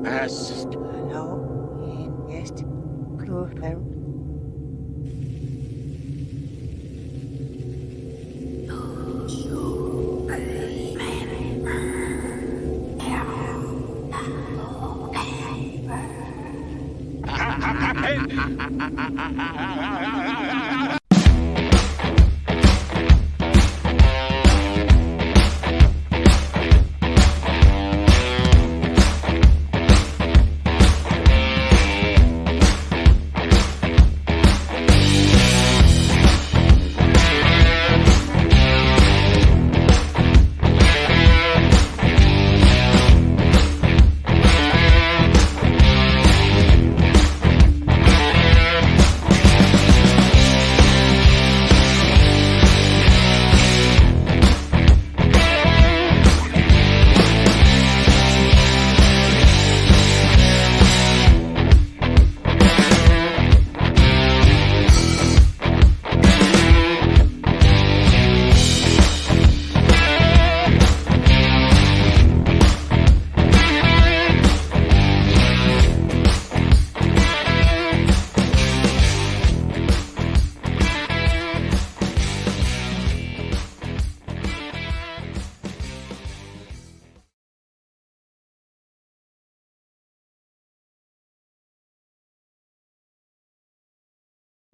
Past. Hello, yes, hello.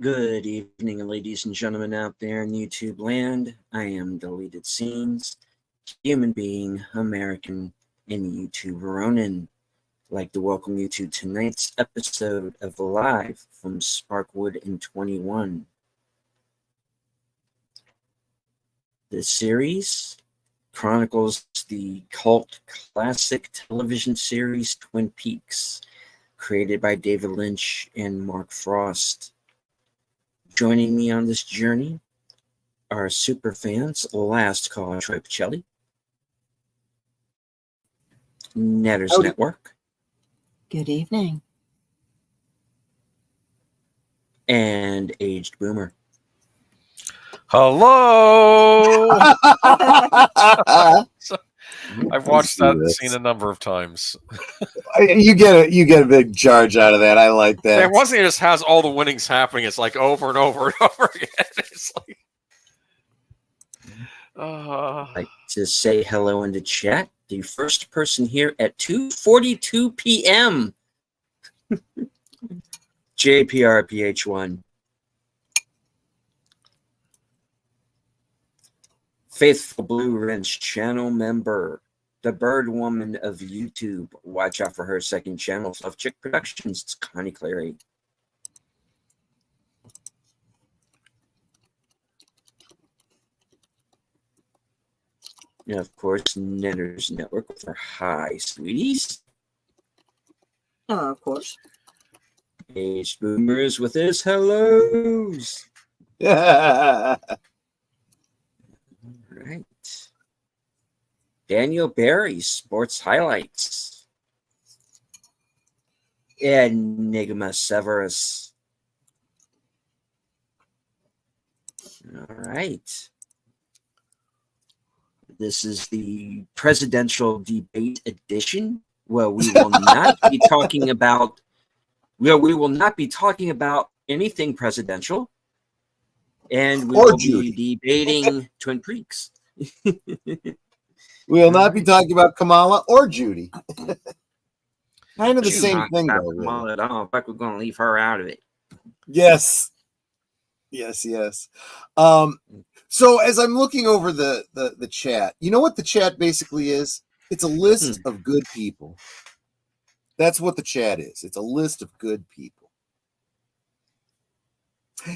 Good evening, ladies and gentlemen out there in YouTube land. I am Deleted Scenes, human being, American, and YouTube Ronin. I'd like to welcome you to tonight's episode of Live from Sparkwood in 21. The series chronicles the cult classic television series Twin Peaks, created by David Lynch and Mark Frost. Joining me on this journey are super fans, Last Call Troy Pacelli, Netters Network. Good evening. And Aged Boomer. Hello. I've watched that scene a number of times. You get a big charge out of that. I like that. It wasn't. It just has all the winnings happening. It's like over and over and over again. It's like, I'd like to say hello in the chat. The first person here at 2:42 p.m. JPRPH1. Faithful Blue Wrench channel member, the Bird Woman of YouTube. Watch out for her second channel, Fluff Chick Productions. It's Connie Clary. And of course, Netters Network with her hi, sweeties. Of course. Age Boomers with his hellos. Yeah. Right. Daniel Barry, Sports Highlights. Enigma Severus. All right. This is the presidential debate edition. Well, we will not be talking about. Well, we will not be talking about anything presidential, and we will be debating Twin Peaks. We will not be talking about Kamala or Judy. Kind of the same thing, though. Kamala at all. In fact, we're going to leave her out of it. Yes. So as I'm looking over the chat, you know what the chat basically is? It's a list of good people. That's what the chat is. It's a list of good people.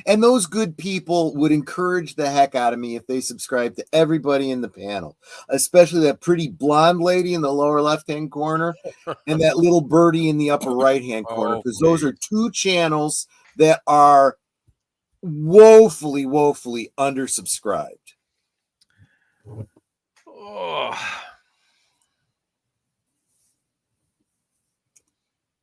And those good people would encourage the heck out of me if they subscribe to everybody in the panel, especially that pretty blonde lady in the lower left-hand corner and that little birdie in the upper right-hand corner, because those are two channels that are woefully undersubscribed.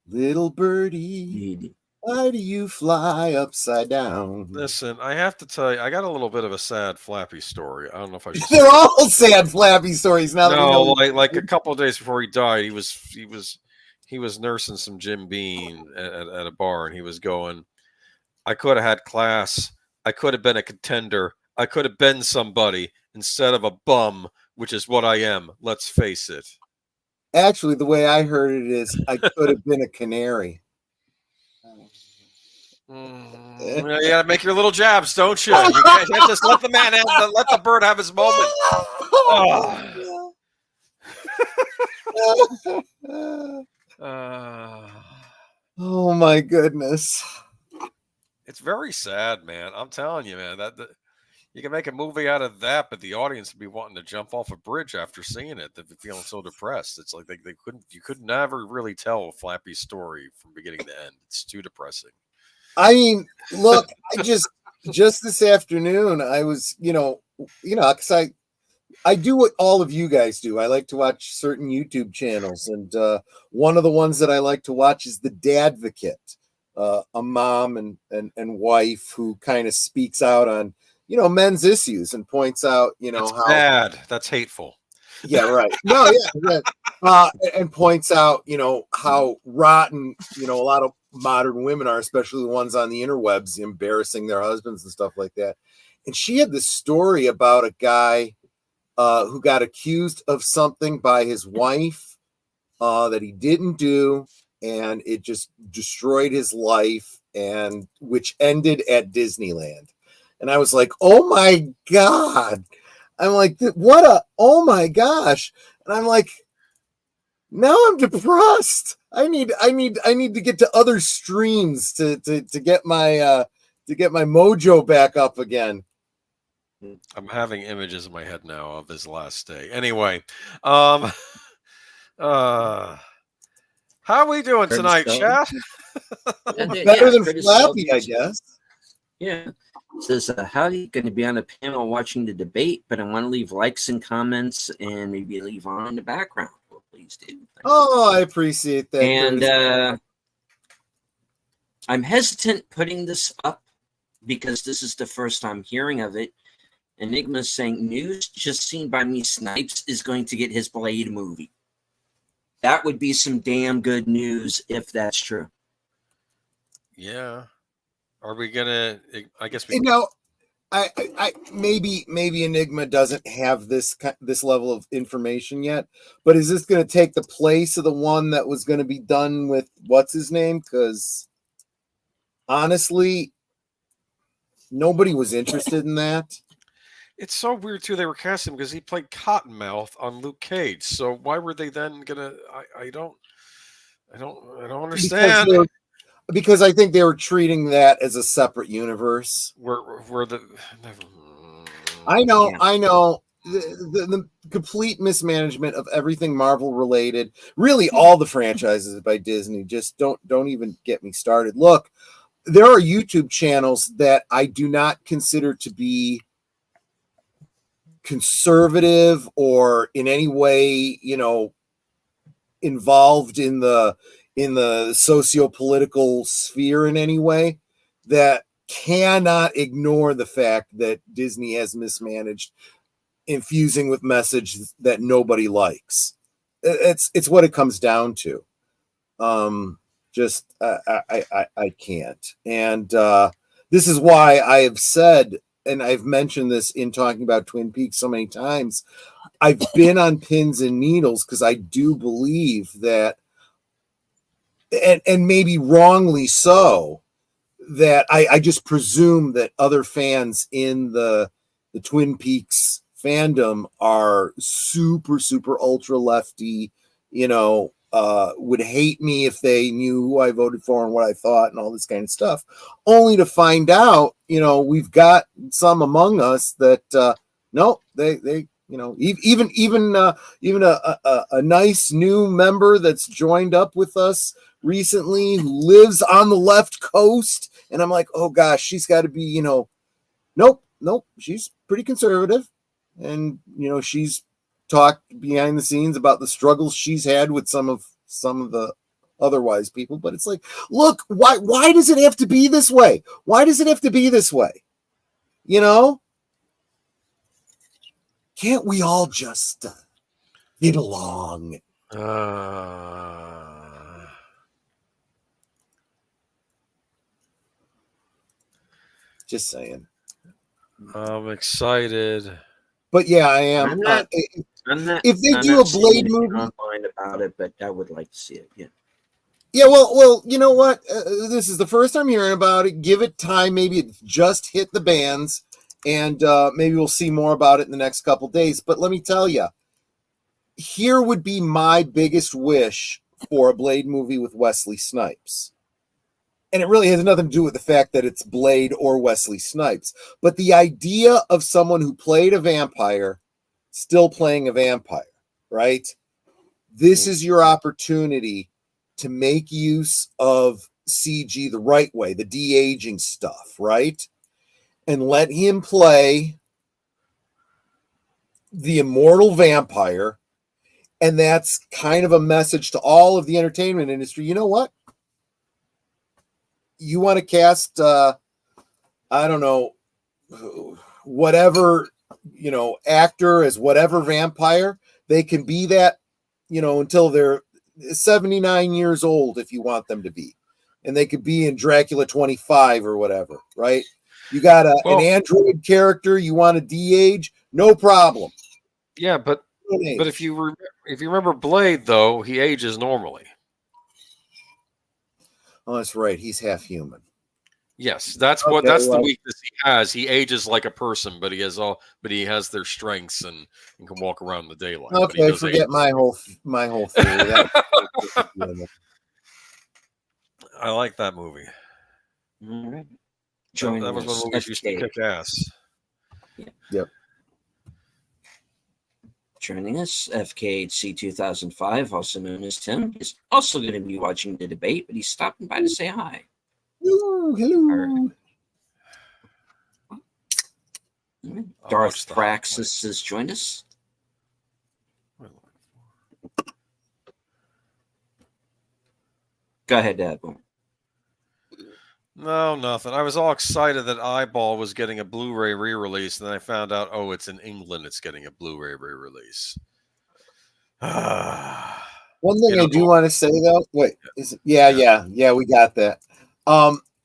Little birdie, why do you fly upside down? Listen, I have to tell you, I got a little bit of a sad, flappy story. I don't know if I should. They're all sad, flappy stories now. No, like a couple of days before he died, he he was nursing some Jim Beam at a bar, and he was going, I could have had class. I could have been a contender. I could have been somebody instead of a bum, which is what I am. Let's face it. Actually, the way I heard it is, I could have been a canary. You gotta make your little jabs, don't you? You can't just let the man let the bird have his moment. Oh my goodness. It's very sad, man. I'm telling you, man. That you can make a movie out of that, but the audience would be wanting to jump off a bridge after seeing it. They're feeling so depressed. It's like you could never really tell Flappy's story from beginning to end. It's too depressing. I mean, look, I just this afternoon, I was, because I do what all of you guys do. I like to watch certain YouTube channels, and one of the ones that I like to watch is the Dadvocate, a mom and wife who kind of speaks out on, men's issues and points out, That's how bad. That's hateful. Yeah, right. No, yeah. And points out, how rotten, a lot of modern women are, especially the ones on the interwebs, embarrassing their husbands and stuff like that. And she had this story about a guy who got accused of something by his wife that he didn't do, and it just destroyed his life, and which ended at Disneyland. And I was like, oh my God. I'm like, oh my gosh. And I'm like, now I'm depressed. I need to get to other streams to get my mojo back up again. I'm having images in my head now of his last day. Anyway, how are we doing tonight, chat? Better than Flappy, I guess. Yeah. It says, how are you going to be on a panel watching the debate, but I want to leave likes and comments and maybe leave on in the background. Well, please do. I appreciate that. And I'm hesitant putting this up because this is the first I'm hearing of it. Enigma's saying, news just seen by me Snipes is going to get his Blade movie. That would be some damn good news if that's true. Yeah. Are we gonna? I guess we. I maybe Enigma doesn't have this level of information yet, but is this going to take the place of the one that was going to be done with what's his name? Because honestly, nobody was interested in that. It's so weird too. They were casting because he played Cottonmouth on Luke Cage. So why were they then gonna? I don't understand. Because I think they were treating that as a separate universe. Where the I know the complete mismanagement of everything Marvel related, really all the franchises by Disney. Just don't even get me started. Look, there are YouTube channels that I do not consider to be conservative or in any way, involved in the socio-political sphere in any way, that cannot ignore the fact that Disney has mismanaged, infusing with messages that nobody likes. It's what it comes down to. I can't. And this is why I have said, and I've mentioned this in talking about Twin Peaks so many times, I've been on pins and needles because I do believe that, and maybe wrongly so, that I just presume that other fans in the Twin Peaks fandom are super, super ultra lefty, would hate me if they knew who I voted for and what I thought and all this kind of stuff, only to find out, we've got some among us that, no, they even a nice new member that's joined up with us recently who lives on the left coast, and I'm like, oh gosh, she's got to be, nope, she's pretty conservative, and she's talked behind the scenes about the struggles she's had with some of the otherwise people. But it's like, look, why does it have to be this way? Why does it have to be this way? Can't we all just get along? Just saying. I'm excited. But yeah, I am. I'm not If they I'm do not a seeing Blade anything movie, online about it, but I would like to see it. Yeah. yeah, well, you know what? This is the first time hearing about it. Give it time. Maybe it just hit the bands, and maybe we'll see more about it in the next couple days. But let me tell you, here would be my biggest wish for a Blade movie with Wesley Snipes. And it really has nothing to do with the fact that it's Blade or Wesley Snipes. But the idea of someone who played a vampire still playing a vampire, right? This is your opportunity to make use of CG the right way, the de-aging stuff, right? And let him play the immortal vampire. And that's kind of a message to all of the entertainment industry. You know what? You want to cast, I don't know, whatever, actor as whatever vampire, they can be that, until they're 79 years old if you want them to be. And they could be in Dracula 25 or whatever, right? You got an android character you want to de-age, no problem. Yeah, but if you remember Blade, though, he ages normally. Oh, that's right. He's half human. Yes, that's the weakness he has. He ages like a person, but he has their strengths and can walk around in the daylight. Okay, forget my whole theory. I like that movie. All right. That was when movies used to kick ass. Yep. Joining us, FKHC 2005, also known as Tim, is also going to be watching the debate, but he's stopping by to say hi. Hello. Darth Praxis has joined us. Go ahead, Boom. No, nothing. I was all excited that Eyeball was getting a Blu-ray re-release, and then I found out, it's in England. It's getting a Blu-ray re-release. One thing I do want to say though, we got that.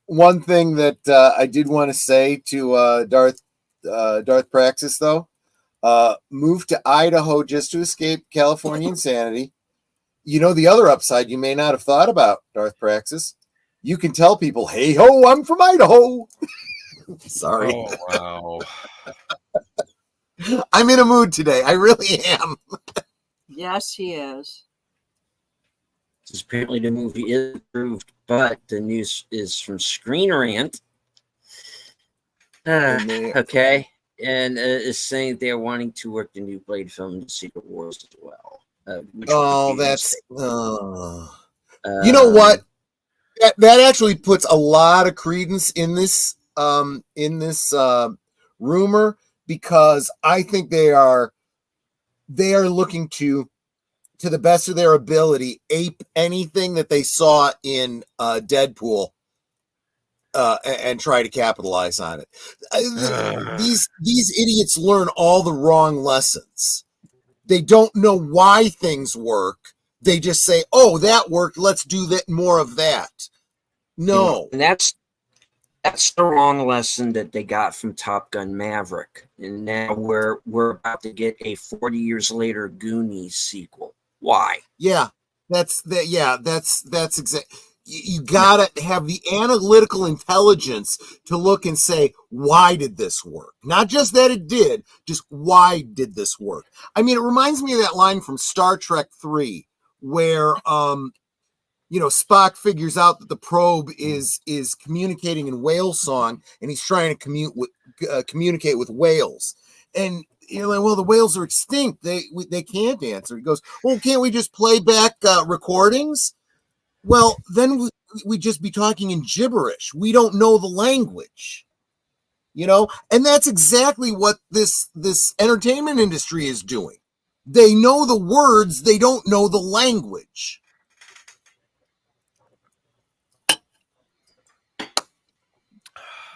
One thing that I did want to say to Darth Praxis though, moved to Idaho just to escape California insanity. The other upside you may not have thought about, Darth Praxis. You can tell people, "Hey ho, I'm from Idaho." Sorry. Oh wow. I'm in a mood today. I really am. Yes, he is. Apparently the movie is approved, but the news is from Screen Rant. Okay. And is saying they're wanting to work the new Blade film in Secret Wars as well. That's... you know what? That actually puts a lot of credence in this rumor, because I think they are looking to the best of their ability ape anything that they saw in Deadpool and try to capitalize on it. These idiots learn all the wrong lessons. They don't know why things work. They just say, "Oh, that worked. Let's do that, more of that." No, and that's the wrong lesson that they got from Top Gun Maverick, and now we're about to get a 40 years later Goonies sequel. Why? Yeah, that's exactly. You gotta have the analytical intelligence to look and say, why did this work? Not just that it did, just why did this work? I mean, it reminds me of that line from Star Trek 3, where Spock figures out that the probe is communicating in whale song, and he's trying to communicate with whales. And you're like, well, the whales are extinct. They can't answer. He goes, well, can't we just play back recordings? Well, then we just be talking in gibberish. We don't know the language, and that's exactly what this entertainment industry is doing. They know the words, they don't know the language.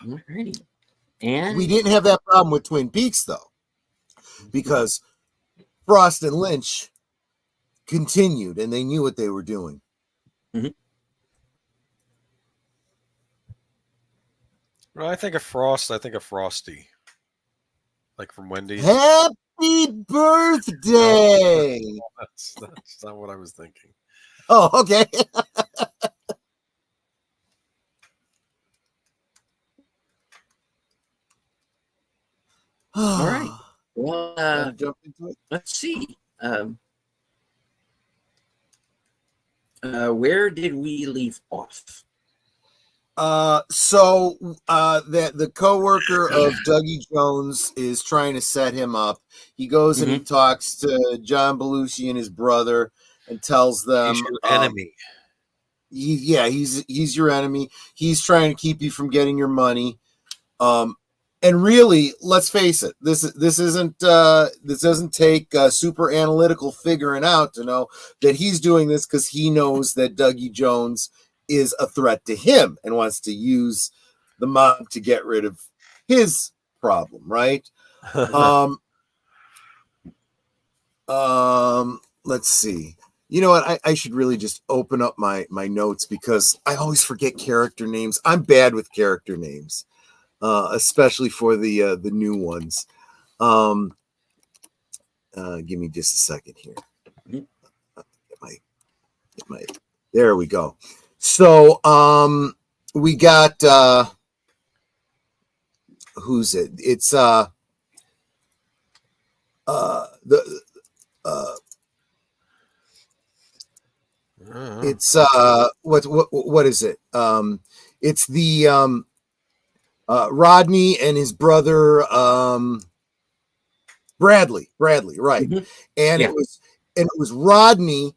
Alrighty. And we didn't have that problem with Twin Peaks, though, because Frost and Lynch continued, and they knew what they were doing. Mm-hmm. When I think of Frost, I think of Frosty, like from Wendy's. Happy birthday! That's not what I was thinking. Oh, okay. All right. Well, Wanna jump into it? let's see. Where did we leave off? So that the coworker of Dougie Jones is trying to set him up. He goes and he talks to John Belushi and his brother and tells them He's your enemy. He's your enemy. He's trying to keep you from getting your money. And really, let's face it, this doesn't take super analytical figuring out to know that he's doing this because he knows that Dougie Jones is a threat to him and wants to use the mob to get rid of his problem, right? Let's see. You know what? I should really just open up my notes because I always forget character names. I'm bad with character names. Especially for the new ones. Give me just a second here. There we go. So we got who's it? It's it's what is it? It's the Rodney and his brother Bradley, right? And it was Rodney.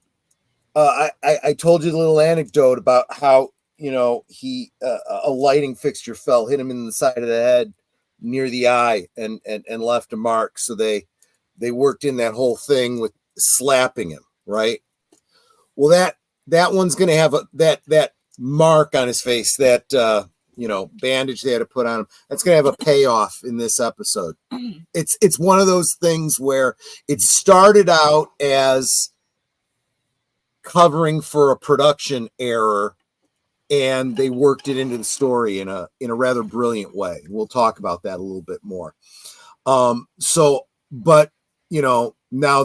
I told you the little anecdote about how he a lighting fixture hit him in the side of the head near the eye and left a mark. So they worked in that whole thing with slapping him, right? Well, that one's gonna have that mark on his face, that bandage they had to put on him. That's going to have a payoff in this episode. It's one of those things where it started out as covering for a production error, and they worked it into the story in a rather brilliant way. We'll talk about that a little bit more. But now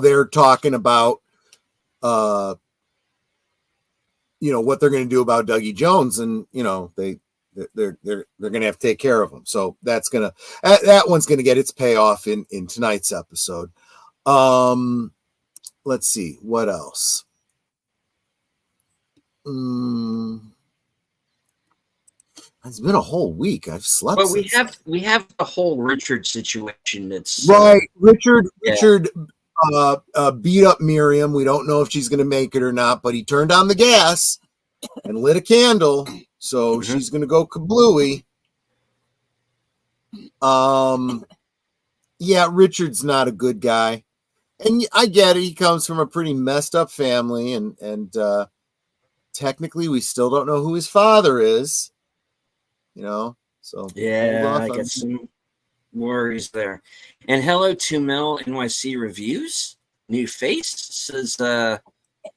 they're talking about what they're going to do about Dougie Jones, and they're going to have to take care of him. So that one's going to get its payoff in tonight's episode. Let's see what else. It's been a whole week. I've slept. Well, we have the whole Richard situation. That's right. Richard beat up Miriam. We don't know if she's going to make it or not, but he turned on the gas and lit a candle. So she's going to go kablooey. Yeah, Richard's not a good guy. And I get it. He comes from a pretty messed up family. And technically, we still don't know who his father is. So yeah, I got some worries there. And hello to Mel NYC Reviews. New face says,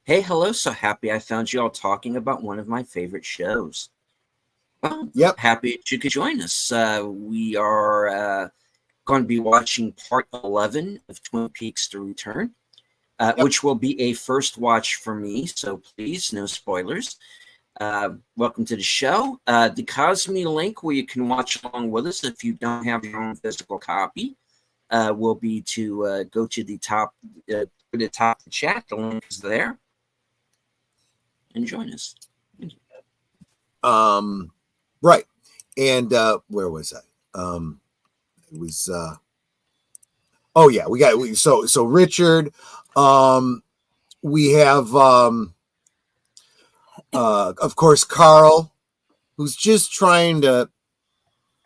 hey, hello. So happy I found you all talking about one of my favorite shows. Well, happy that you could join us. We are going to be watching part 11 of Twin Peaks: The Return, which will be a first watch for me. So please, no spoilers. Welcome to the show. The Cosme link where you can watch along with us if you don't have your own physical copy will be to go to the top of the chat. The link is there. And join us. Right. And where was I? It was so Richard. We have of course Carl, who's just trying to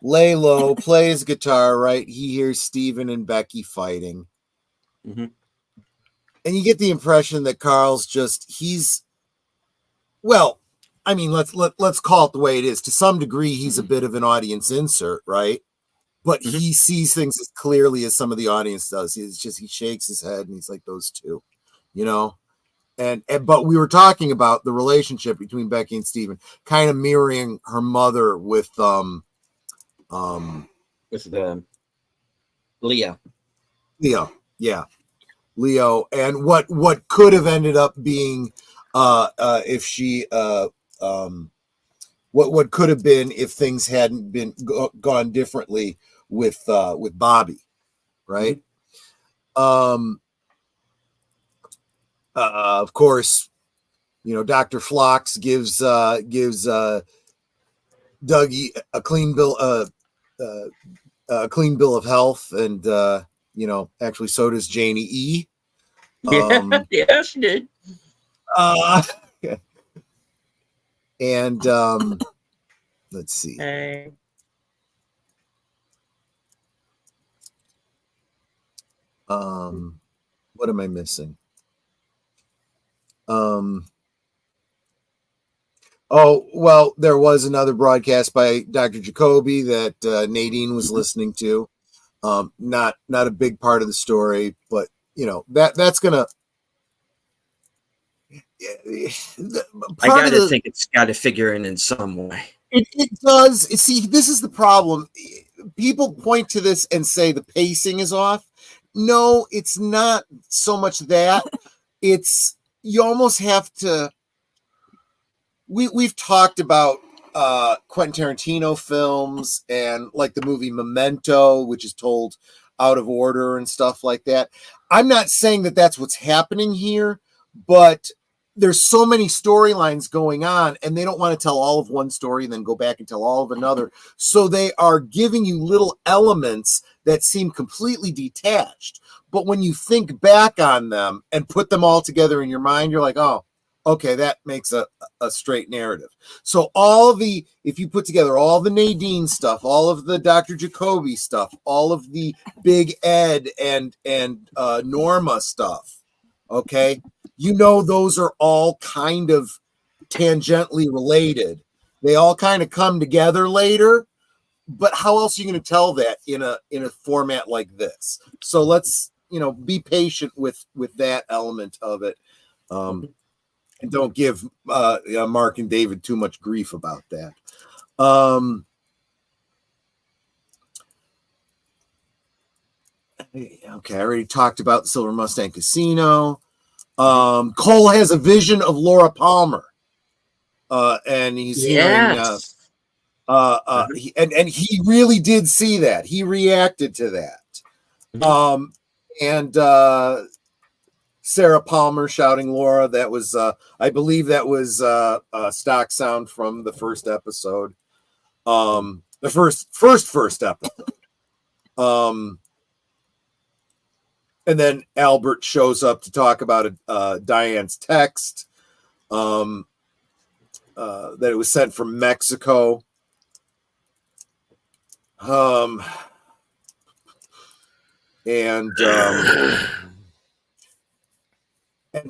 lay low, play his guitar, right? He hears Stephen and Becky fighting. And you get the impression that Carl's let's call it the way it is. To some degree, he's a bit of an audience insert, right? But he sees things as clearly as some of the audience does. He shakes his head and he's like, those two, but we were talking about the relationship between Becky and Stephen, kind of mirroring her mother with With the Leo. Leo, yeah, Leo, and what could have ended up being if she what could have been if things hadn't been gone differently with Bobby, right? Of course, Dr. Phlox gives Dougie a clean bill of health, and actually so does Janie E. Yeah, she did. And let's see. Hey. What am I missing? Oh, well, there was another broadcast by Dr. Jacoby that Nadine was listening to. Not a big part of the story, but that's gonna. I gotta think it's got to figure in some way. It does. See, this is the problem. People point to this and say the pacing is off. No, it's not so much that. It's you almost have to. We've talked about Quentin Tarantino films and like the movie Memento, which is told out of order and stuff like that. I'm not saying that that's what's happening here, but there's so many storylines going on and they don't want to tell all of one story and then go back and tell all of another. So they are giving you little elements that seem completely detached. But when you think back on them and put them all together in your mind, you're like, oh, okay, that makes a straight narrative. So if you put together all the Nadine stuff, all of the Dr. Jacoby stuff, all of the Big Ed and Norma stuff, okay, those are all kind of tangentially related. They all kind of come together later, but how else are you going to tell that in a format like this? So let's, be patient with that element of it. And don't give Mark and David too much grief about that. Okay, I already talked about the Silver Mustang Casino. Cole has a vision of Laura Palmer, and he's hearing. He really did see that. He reacted to that. And Sarah Palmer shouting Laura. That was, I believe, that was stock sound from the first episode. The first episode. And then Albert shows up to talk about Diane's text that it was sent from Mexico. And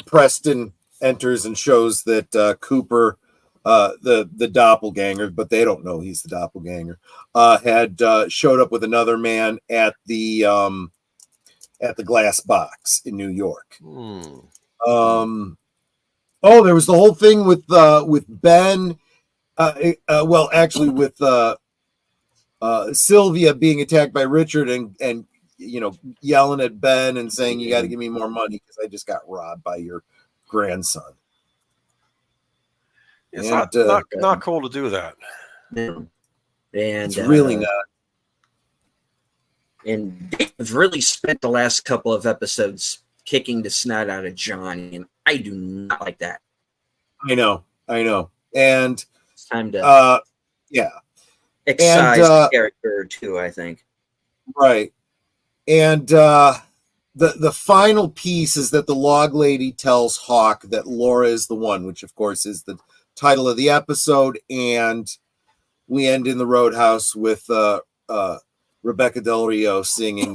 Preston enters and shows that Cooper, the doppelganger, but they don't know he's the doppelganger, had showed up with another man at the Glass Box in New York. There was the whole thing with Ben. Well, actually, with Sylvia being attacked by Richard and yelling at Ben and saying, "You got to give me more money because I just got robbed by your grandson." It's not cool to do that. No. And it's really not. And they've really spent the last couple of episodes kicking the snot out of Johnny, and I do not like that. I know. And it's time to excise the character too, I think. Right. And the final piece is that the log lady tells Hawk that Laura is the one, which of course is the title of the episode, and we end in the Roadhouse with Rebecca Del Rio singing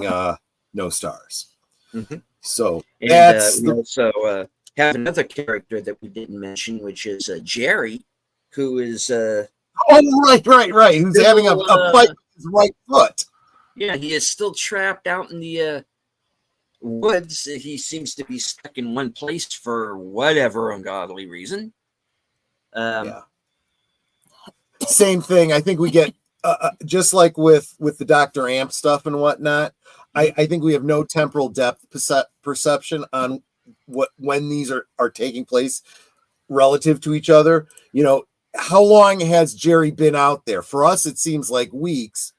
"No Stars." Mm-hmm. So we also have another character that we didn't mention, which is Jerry, who is right, who's having a fight with his right foot. Yeah, he is still trapped out in the woods. He seems to be stuck in one place for whatever ungodly reason. Same thing. I think we get just like with the Dr. Amp stuff and whatnot, I think we have no temporal depth perception on when these are taking place relative to each other. You know, how long has Jerry been out there? For us, it seems like weeks,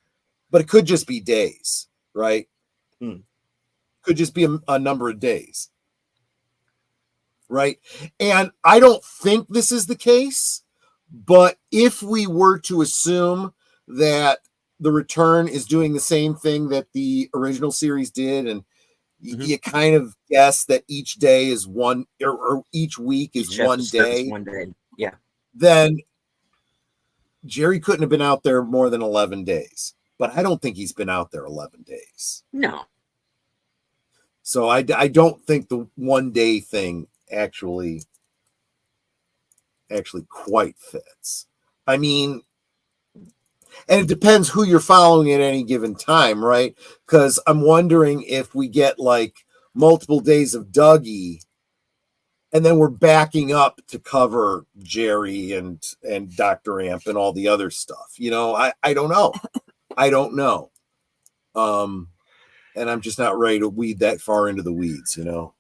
but it could just be days, right? Could just be a number of days, right? And I don't think this is the case, but if we were to assume that the return is doing the same thing that the original series did, and you kind of guess that each day is one, or each week is Each one episode is day. one day. Yeah. Then Jerry couldn't have been out there more than 11 days. But I don't think he's been out there 11 days. No. So I don't think the one day thing actually quite fits. I mean, and it depends who you're following at any given time, right? Because I'm wondering if we get like multiple days of Dougie, and then we're backing up to cover Jerry and Dr. Amp and all the other stuff. You know, I don't know. I don't know. And I'm just not ready to weed that far into the weeds, you know.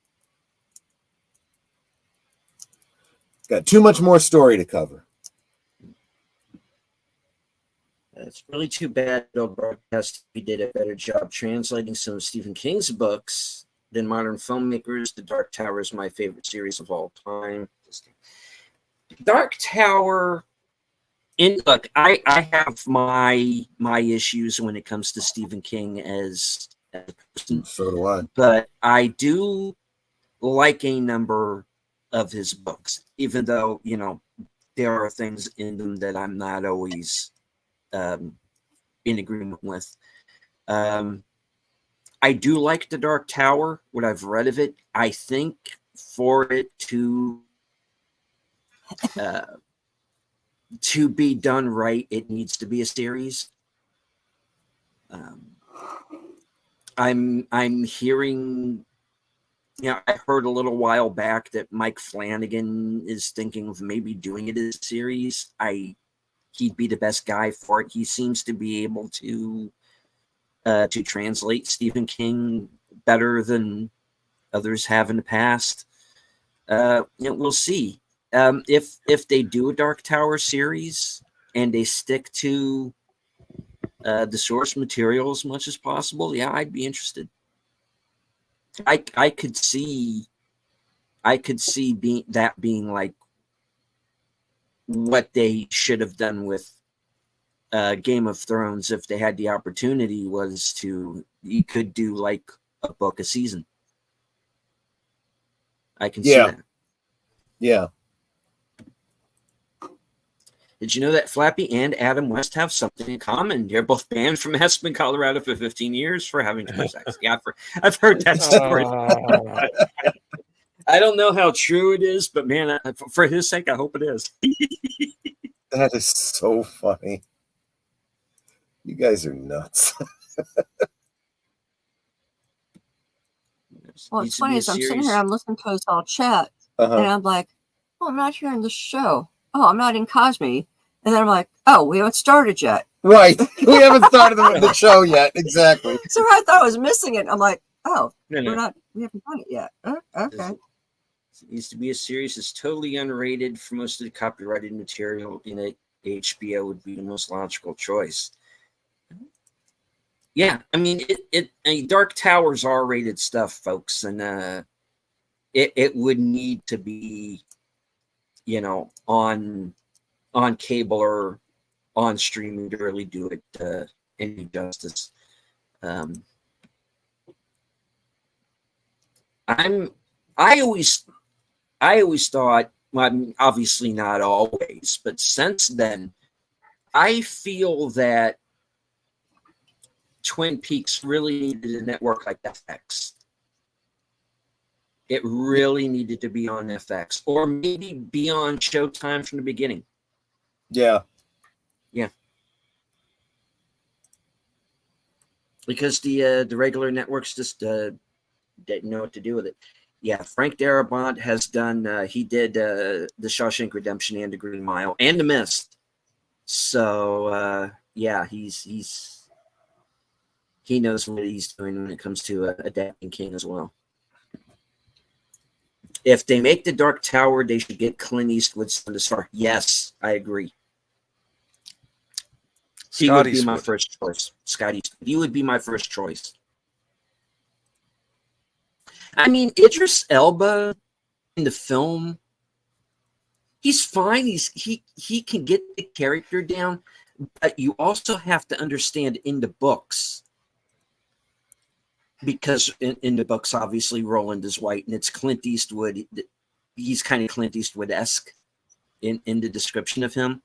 Got too much more story to cover. It's really too bad Bill Broadcast did a better job translating some of Stephen King's books than modern filmmakers. The Dark Tower is my favorite series of all time. Dark Tower, and look, I have my issues when it comes to Stephen King as a person. So do I. But I do like a number of his books, even though, you know, there are things in them that I'm not always in agreement with. I do like The Dark Tower, what I've read of it. I think for it to be done right, it needs to be a series. I'm hearing, you know, I heard a little while back that Mike Flanagan is thinking of maybe doing it as a series. He'd be the best guy for it. He seems to be able to translate Stephen King better than others have in the past. You know, we'll see. If they do a Dark Tower series and they stick to the source material as much as possible, yeah, I'd be interested. I could see being like what they should have done with Game of Thrones if they had the opportunity, was you could do like a book a season. I can see that. Yeah. Did you know that Flappy and Adam West have something in common? They're both banned from Aspen, Colorado for 15 years for having too much sex. Yeah, I've heard that story. I don't know how true it is, but man, for his sake, I hope it is. That is so funny. You guys are nuts. Well, it's funny as I'm sitting here, I'm listening to us all chat, and I'm like, oh, I'm not hearing the show. Oh, I'm not in Cosme. And then I'm like, oh, we haven't started yet. Right. We haven't started the show yet. Exactly. So I thought I was missing it. I'm like, oh, we haven't done it yet. Okay. It needs to be a series that's totally unrated for most of the copyrighted material in it. HBO would be the most logical choice. Yeah, I mean, Dark Tower's R-rated stuff, folks, and it would need to be, you know, on cable or on streaming to really do it any justice. I always thought, well, I mean, obviously not always, but since then, I feel that Twin Peaks really needed a network like FX. It really needed to be on FX, or maybe be on Showtime from the beginning. Yeah. Because the regular networks just didn't know what to do with it. Yeah, Frank Darabont has done. He did The Shawshank Redemption and The Green Mile and The Mist. So yeah, he knows what he's doing when it comes to adapting King as well. If they make The Dark Tower, they should get Clint Eastwood's son to star. Yes, I agree. He would be my first choice. Scott Eastwood. He would be my first choice. I mean, Idris Elba in the film, he's fine. He can get the character down, but you also have to understand in the books, because in the books, obviously Roland is white, and it's Clint Eastwood. He's kind of Clint Eastwood-esque in the description of him.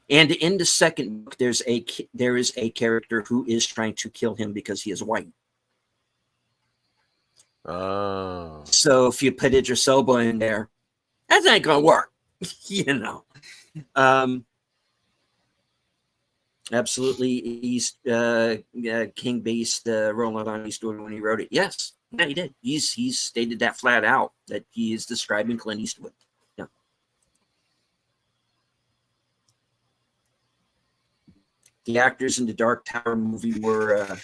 And in the second book, there is a character who is trying to kill him because he is white. Oh. So if you put Idris Elba in there, that ain't gonna work. You know. Absolutely, King based Roland on Eastwood when he wrote it. Yes, yeah, he did. He's stated that flat out, that he is describing Clint Eastwood. Yeah. The actors in the Dark Tower movie were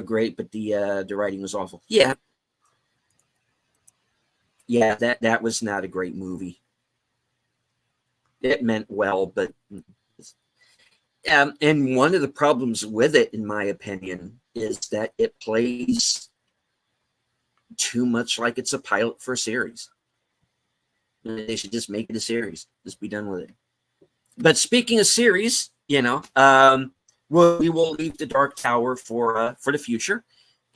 great, but the writing was awful. Yeah, that was not a great movie. It meant well, but. And one of the problems with it, in my opinion, is that it plays too much like it's a pilot for a series. They should just make it a series. Just be done with it. But speaking of series, we will leave the Dark Tower for the future.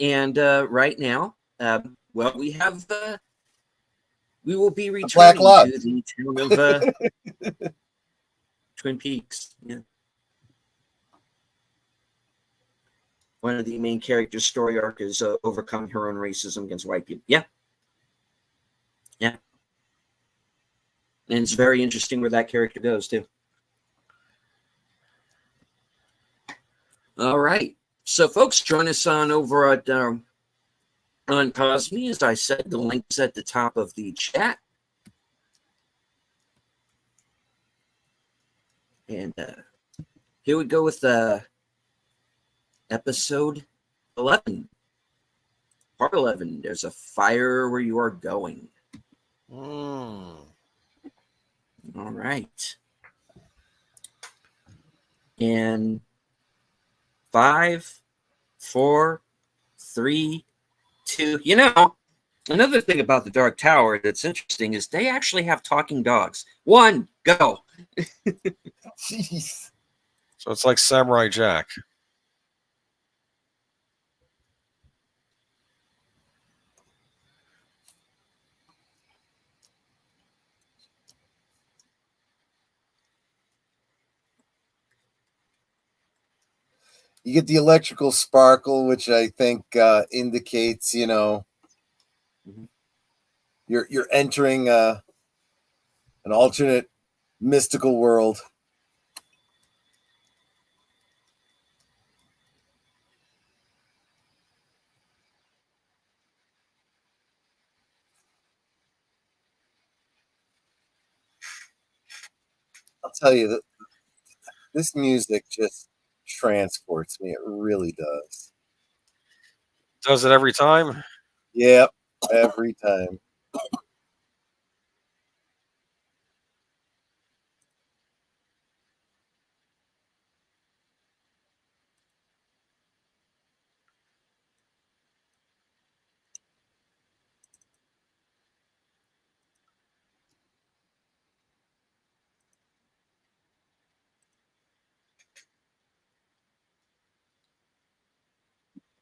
And right now, we will be returning to the town of Twin Peaks. Yeah. One of the main characters' story arc is overcoming her own racism against white people. Yeah. Yeah. And it's very interesting where that character goes, too. All right. So, folks, join us on over at on Cosme. As I said, the link's at the top of the chat. And here we go with episode 11, part 11. There's a fire where you are going. All right. And 5, 4, 3, 2. Another thing about the Dark Tower that's interesting is they actually have talking dogs. 1, go. Jeez. So it's like Samurai Jack. You get the electrical sparkle, which I think indicates, you're entering an alternate mystical world. I'll tell you that this music just transports me. It really does. Does it every time? Yep, every time.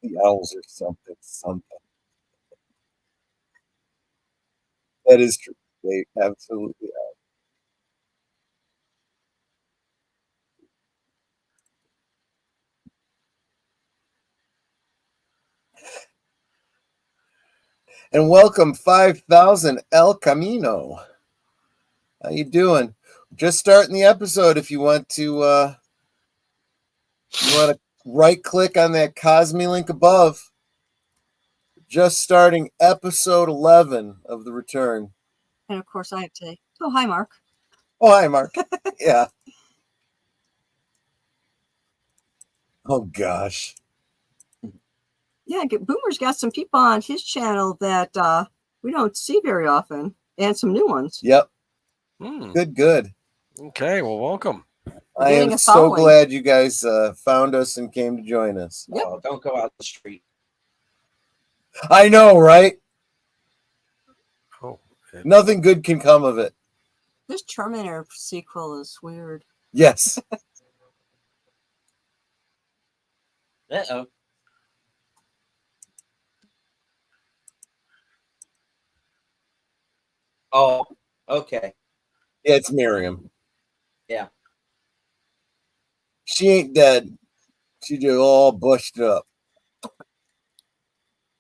The owls are something. That is true. They absolutely are. And welcome 5,000 El Camino. How you doing? Just starting the episode. If you want to right click on that Cosme link above. Just starting episode 11 of The Return. And of course, I have to say, oh, hi, Mark. Oh, hi, Mark. Yeah. Oh gosh. Yeah, Boomer's got some people on his channel that we don't see very often, and some new ones. Yep. Hmm. Good. Okay, well, welcome. I am so glad you guys found us and came to join us. Yep. Oh, don't go out the street. I know, right? Oh, nothing good can come of it. This Terminator sequel is weird. Yes. Uh-oh. Oh, okay. Yeah, it's Miriam. Yeah. She ain't dead. She just all busted up.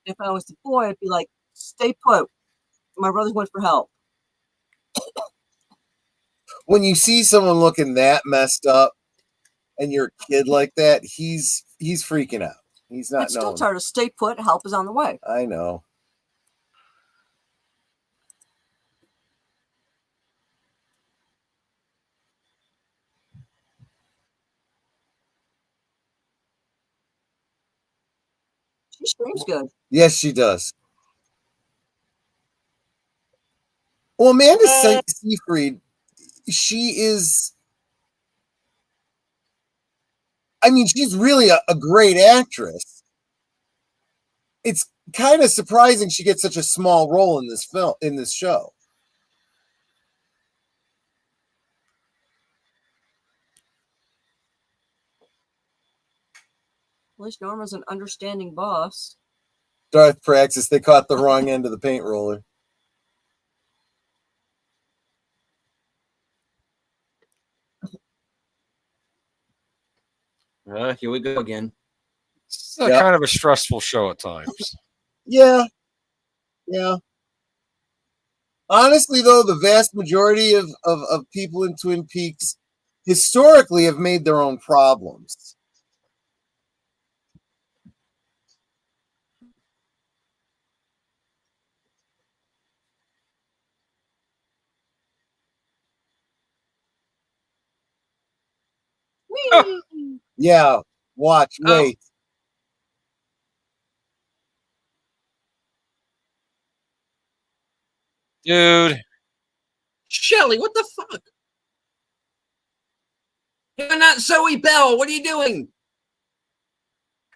If I was the boy, I'd be like, stay put. My brothers went for help. When you see someone looking that messed up and you're a kid like that, he's freaking out. He's not I'd still tell her to stay put. Help is on the way. I know. She screams good. Yes, she does. Well, Amanda Seyfried, she is. I mean, she's really a great actress. It's kind of surprising she gets such a small role in this show. At least Norma's an understanding boss. Darth Praxis, they caught the wrong end of the paint roller. Here we go again. It's kind of a stressful show at times. Yeah. Honestly, though, the vast majority of people in Twin Peaks historically have made their own problems. Oh. Yeah, watch, wait. Dude. Shelly, what the fuck? You're not Zoe Bell. What are you doing?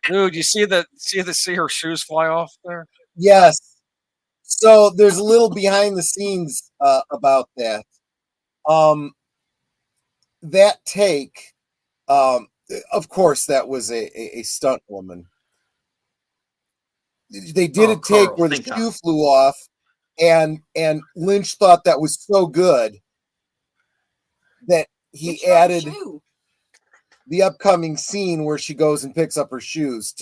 Dude, you see her shoes fly off there? Yes. So there's a little behind the scenes about that. That take, of course, that was a stunt woman. They did a take Carl, where the shoe flew off, and Lynch thought that was so good that he added the upcoming scene where she goes and picks up her shoes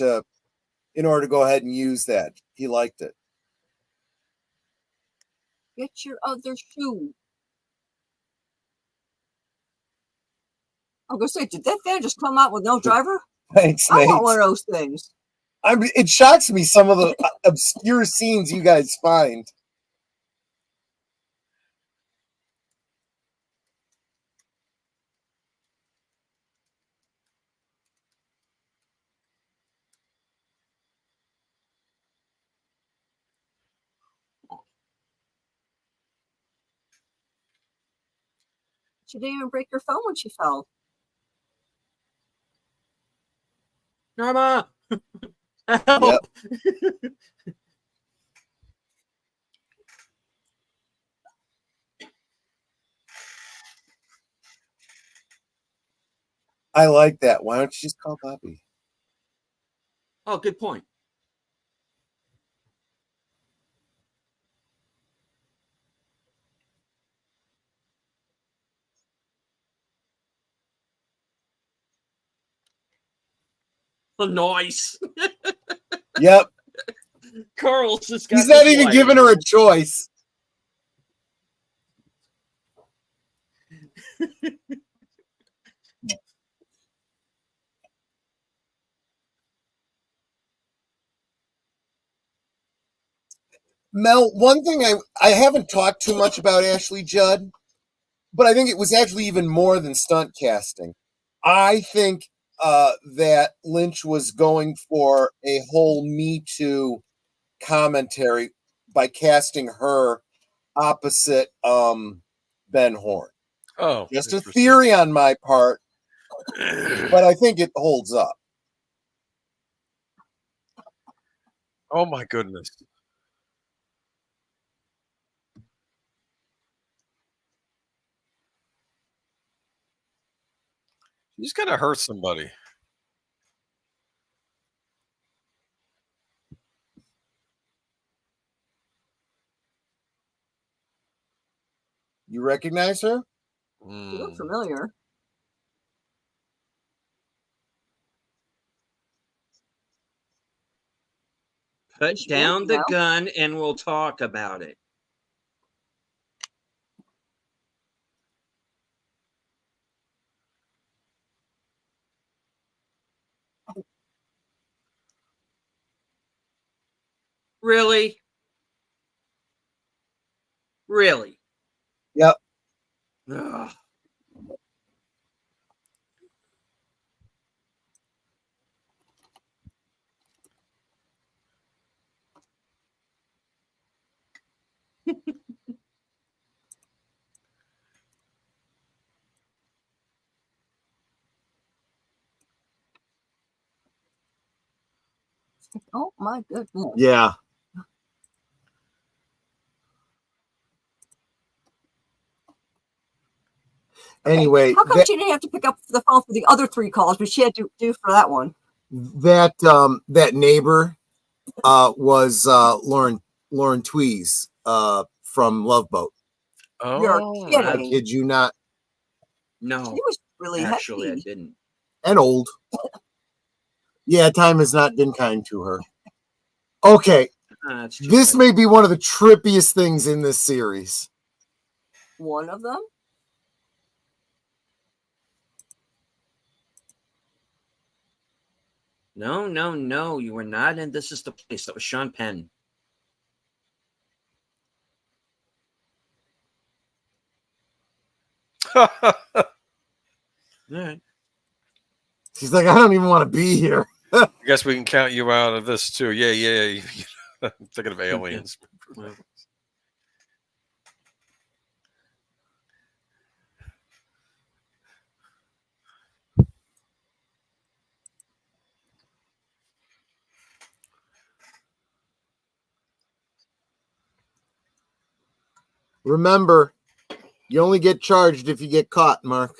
in order to go ahead and use that. He liked it. Get your other shoe. I'm gonna say, did that van just come out with no driver? Thanks, I Nate. want one of those things. It shocks me some of the obscure scenes you guys find. She didn't even break her phone when she fell. Norma! Yep. I like that. Why don't you just call Bobby? Oh, good point. The noise. Yep. Carl's just got He's not even giving her a choice. Mel, one thing I haven't talked too much about Ashley Judd, but I think it was actually even more than stunt casting. I think that Lynch was going for a whole Me Too commentary by casting her opposite Ben Horn. Oh, just a theory on my part, but I think it holds up. Oh my goodness. He's gonna hurt somebody. You recognize her? You look familiar. Put down the gun and we'll talk about it. Really? Really? Yep. Ugh. Oh my goodness. Yeah. Anyway, how come she didn't have to pick up the phone for the other 3 calls, but she had to do for that one? That neighbor was Lauren Twees from Love Boat. Oh, You're kidding. I kid you not. No, she was really actually, hefty. I didn't. And old. Yeah, time has not been kind to her. Okay, this may be one of the trippiest things in this series. One of them? No, no, no. You were not in This Is the Place. That was Sean Penn. All right. She's like, I don't even want to be here. I guess we can count you out of this too. Yeah. I'm thinking of aliens. Remember, you only get charged if you get caught, Mark.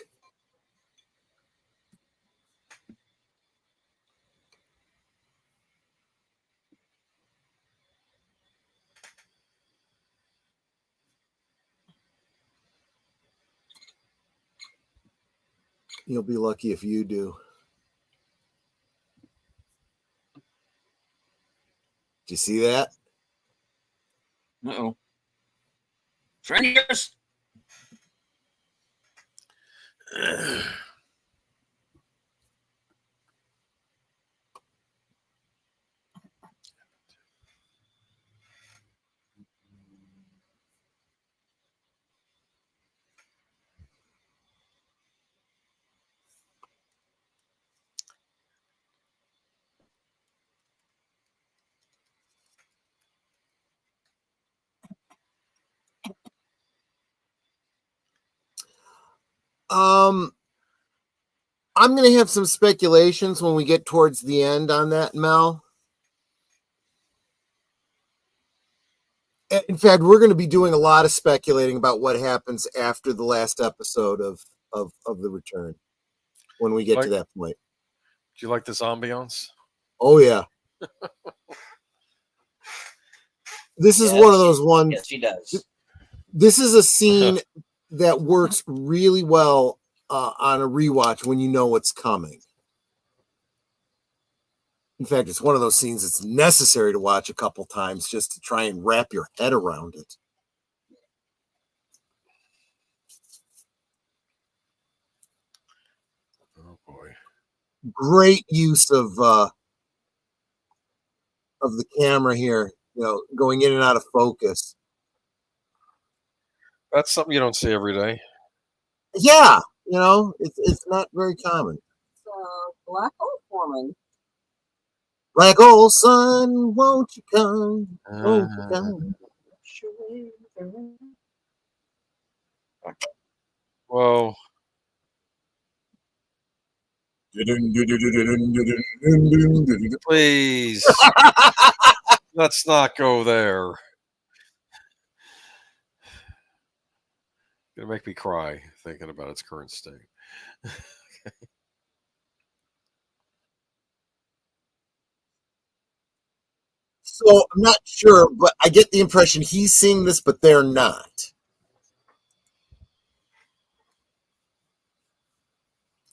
You'll be lucky if you do. Did you see that? Uh-oh. Strangers! I'm going to have some speculations when we get towards the end on that, Mel. In fact, we're going to be doing a lot of speculating about what happens after the last episode of The Return when we get to that point. Do you like this ambiance? Oh, yeah. This is one of those ones. Yes, she does. This is a scene that works really well on a rewatch when you know what's coming. In fact, it's one of those scenes that's necessary to watch a couple times just to try and wrap your head around it. Oh boy! Great use of the camera here. You know, going in and out of focus. That's something you don't see every day. Yeah, you know, it's not very common. Black hole foreman. Black hole sun, won't you come? Won't you come? Whoa. Please. Let's not go there. Gonna make me cry thinking about its current state. So I'm not sure, but I get the impression he's seeing this, but they're not.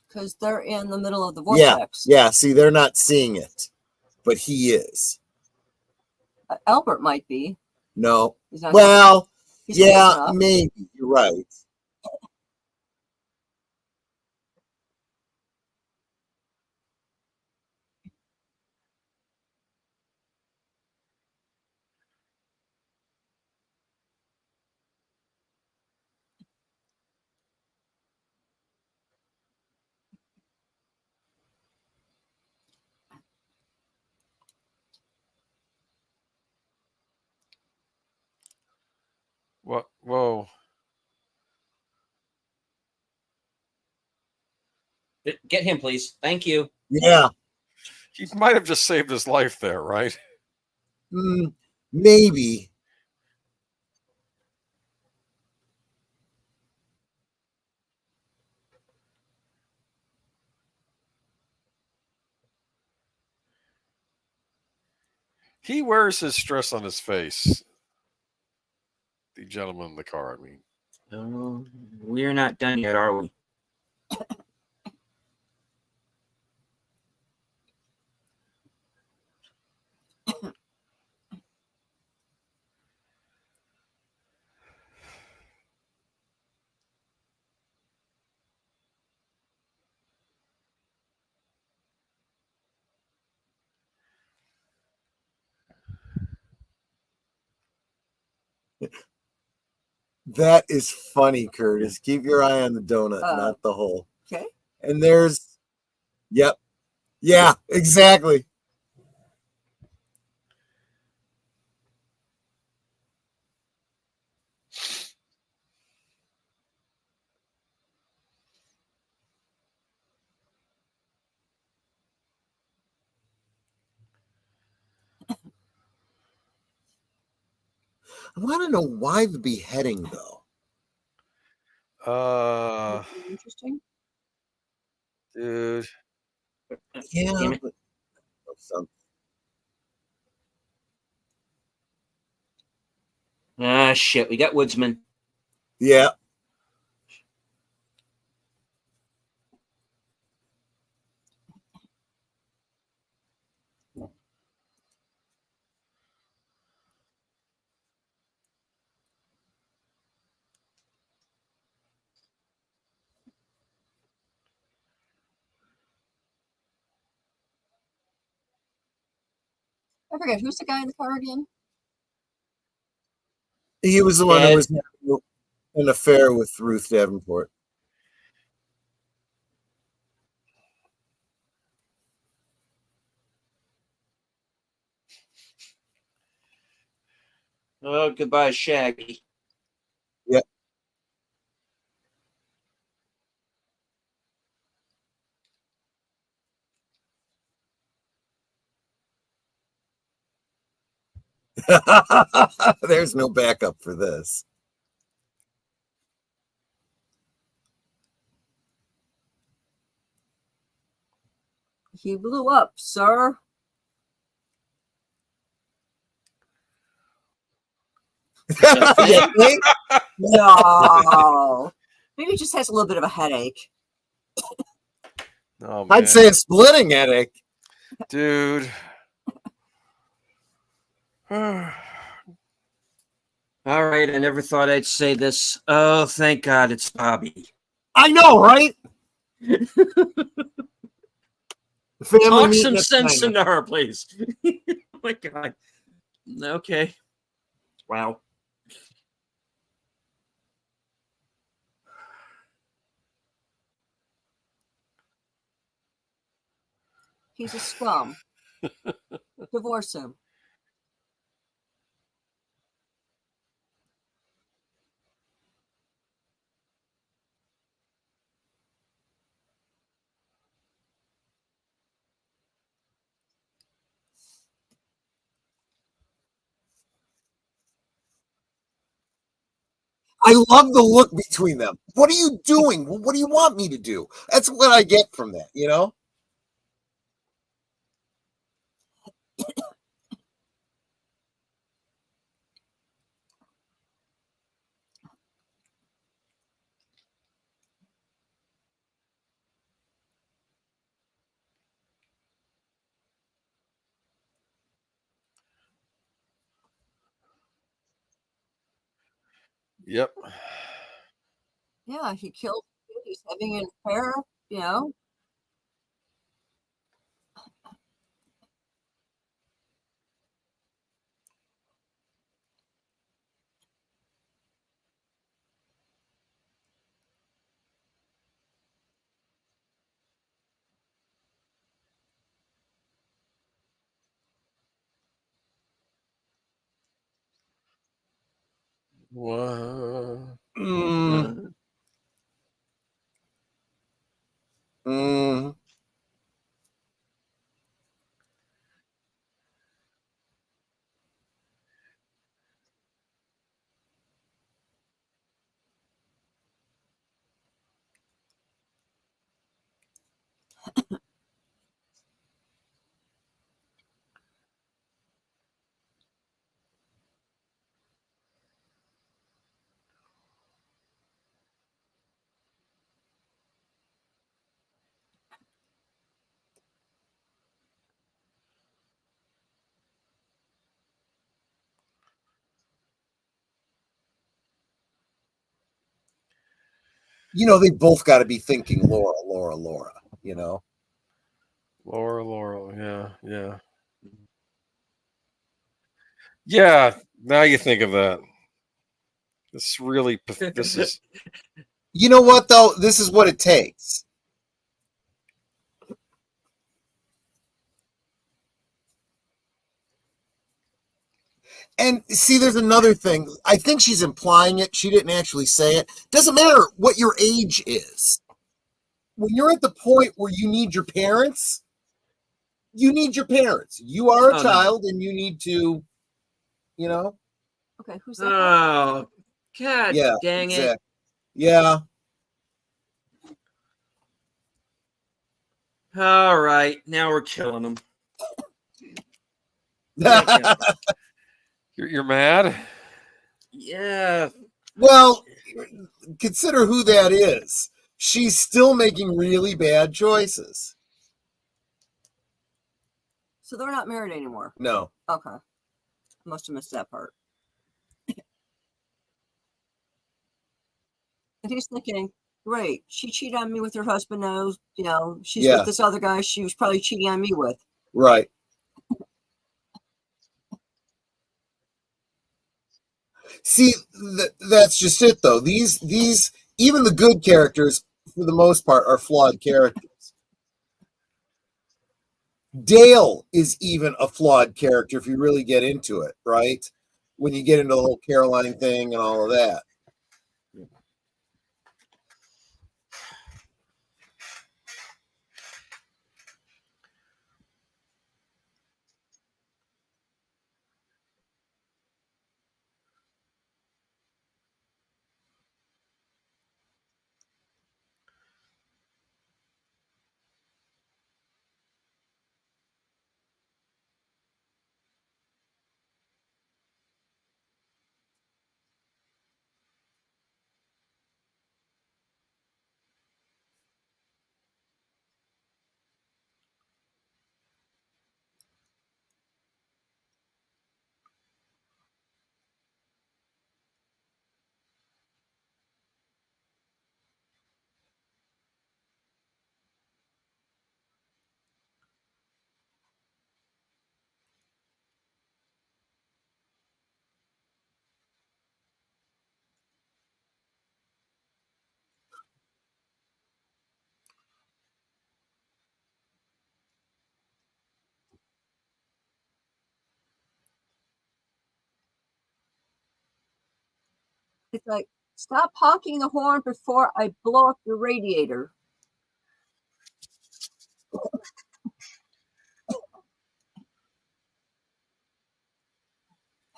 Because they're in the middle of the vortex. Yeah. See, they're not seeing it, but he is. Albert might be. No. He's not Well, he's yeah, maybe. You're right. What? Whoa. Get him, please. Thank you. Yeah. He might have just saved his life there, right? Maybe. He wears his stress on his face. The gentleman in the car, I mean. Oh, we're not done yet, are we? That is funny, Curtis. Keep your eye on the donut, not the hole. Okay. And there's, yep. Yeah, exactly. I want to know why the beheading, though. Interesting. Dude. Yeah. Shit. We got Woodsman. Yeah. I forget, who's the guy in the car again? He was the one who was having an affair with Ruth Davenport. Oh, goodbye, Shaggy. Yep. There's no backup for this. He blew up, sir. No. Maybe he just has a little bit of a headache. Oh, I'd say a splitting headache. Dude. All right, I never thought I'd say this. Oh, thank God it's Bobby. I know, right? Talk some sense into her, please. Oh my God. Okay. Wow. He's a scum. Divorce him. I love the look between them. What are you doing? What do you want me to do? That's what I get from that, you know? Yep. Yeah, he killed. He's having an affair. You know. What? Mm, mm. You know, they both got to be thinking Laura, Laura, Laura, you know? Laura. Yeah, yeah. Yeah. Now you think of that. This really. This is. You know what, though? This is what it takes. And see, there's another thing. I think she's implying it. She didn't actually say it. Doesn't matter what your age is. When you're at the point where you need your parents, you need your parents. You are a child and you need to, you know? Okay, who's that? Oh, God Yeah, dang exactly. it. Yeah. All right, now we're killing them. You're mad? Yeah. Well, consider who that is. She's still making really bad choices. So they're not married anymore. No. Okay, must have missed that part. And he's thinking, great, she cheated on me with her husband now. You know, she's with this other guy she was probably cheating on me with. Right. See, that's just it, though. These, even the good characters, for the most part, are flawed characters. Dale is even a flawed character if you really get into it, right? When you get into the whole Caroline thing and all of that. It's like, stop honking the horn before I blow up your radiator.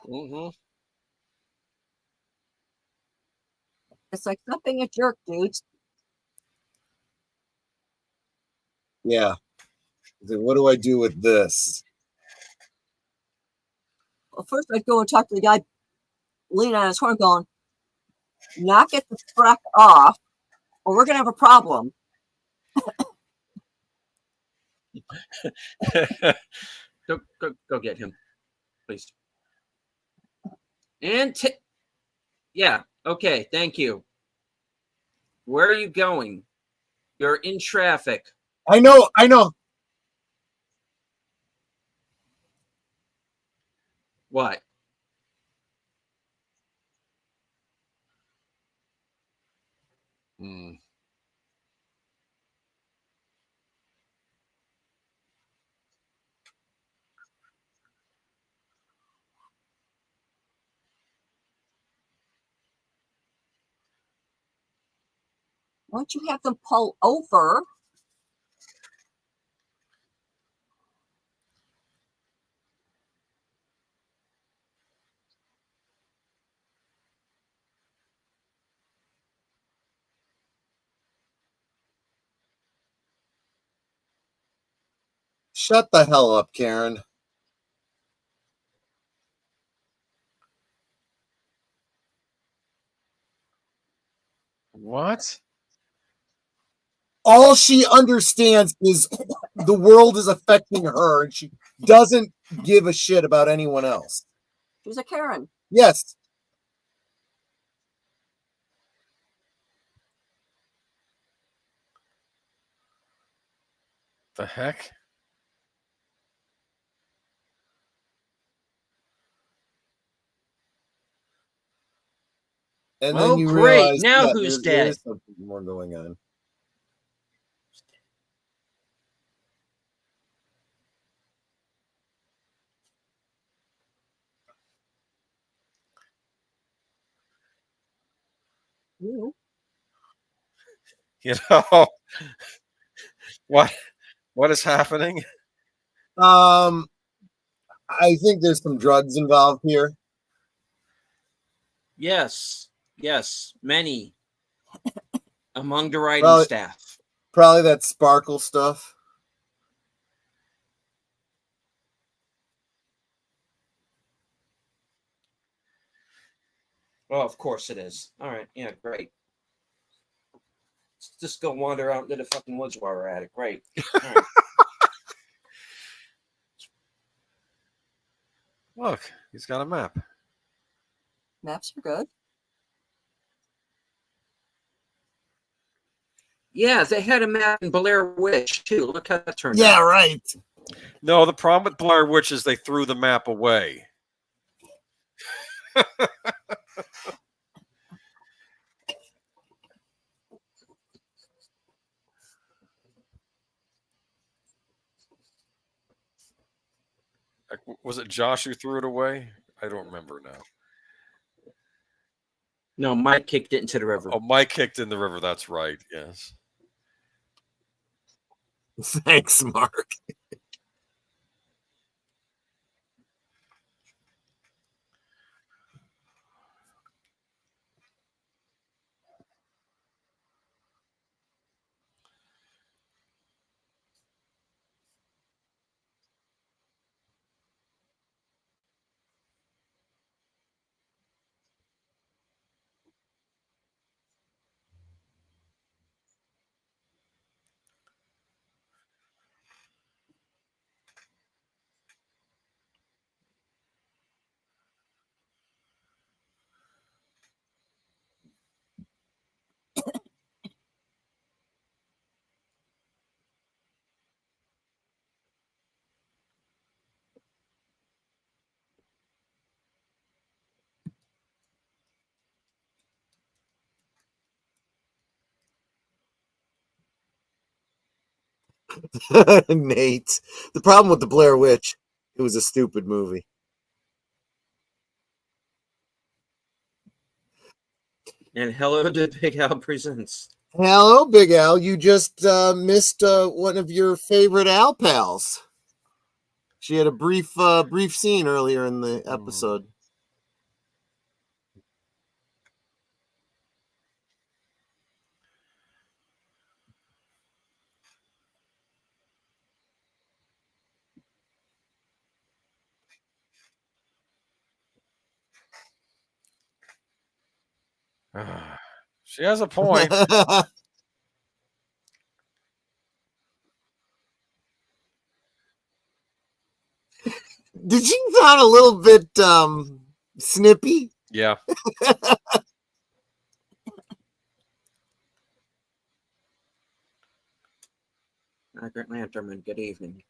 Mm-hmm. It's like, stop being a jerk, dudes. Yeah. What do I do with this? Well, first I'd go and talk to the guy leaning on his horn going, knock it the frack off, or we're going to have a problem. Go get him, please. And yeah, okay, thank you. Where are you going? You're in traffic. I know. What? Mm. Why don't you have them pull over? Shut the hell up, Karen. What? All she understands is the world is affecting her, and she doesn't give a shit about anyone else. She's a Karen. Yes. The heck? And then you great. realize Now who's dead? There's something more going on. Ooh. You know what is happening? I think there's some drugs involved here. Yes, many among the writing staff. Probably that sparkle stuff. Well, of course it is. All right, yeah, great. Let's just go wander out into the fucking woods while we're at it. Great. All right. Look, he's got a map. Maps are good. Yeah, they had a map in Blair Witch too. Look how that turned out. Yeah, right. No, the problem with Blair Witch is they threw the map away. Was it Josh who threw it away? I don't remember now. No, Mike kicked it into the river. Oh, Mike kicked in the river. That's right. Yes. Thanks, Mark. Nate. The problem with the Blair Witch, it was a stupid movie. And hello to Big Al Presents. Hello, Big Al. You just missed one of your favorite Al pals. She had a brief scene earlier in the episode. She has a point. Did she sound a little bit snippy? Yeah. Margaret Lanterman, good evening.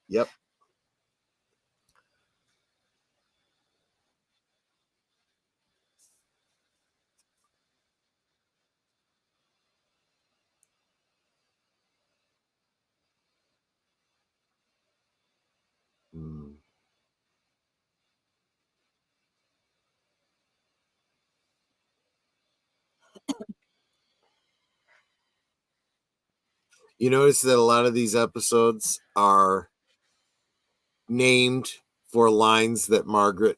Yep. You notice that a lot of these episodes are named for lines that Margaret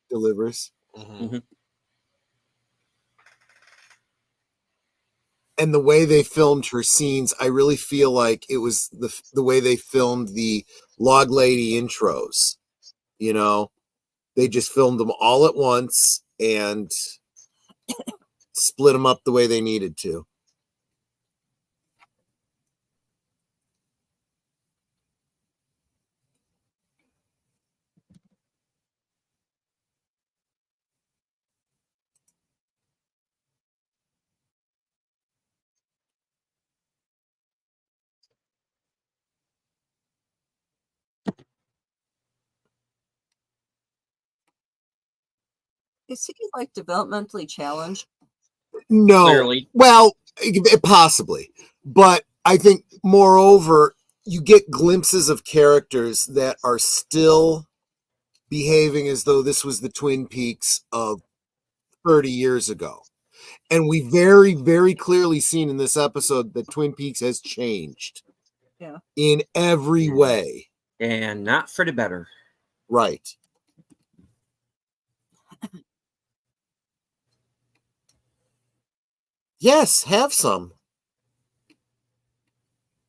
delivers. Mm-hmm. And the way they filmed her scenes, I really feel like it was the way they filmed the Log Lady intros. You know, they just filmed them all at once and split them up the way they needed to. Is he like developmentally challenged? No. Clearly. Well, possibly. But I think, moreover, you get glimpses of characters that are still behaving as though this was the Twin Peaks of 30 years ago. And we very, very clearly seen in this episode that Twin Peaks has changed. Yeah. In every way. And not for the better. Right. Yes, have some.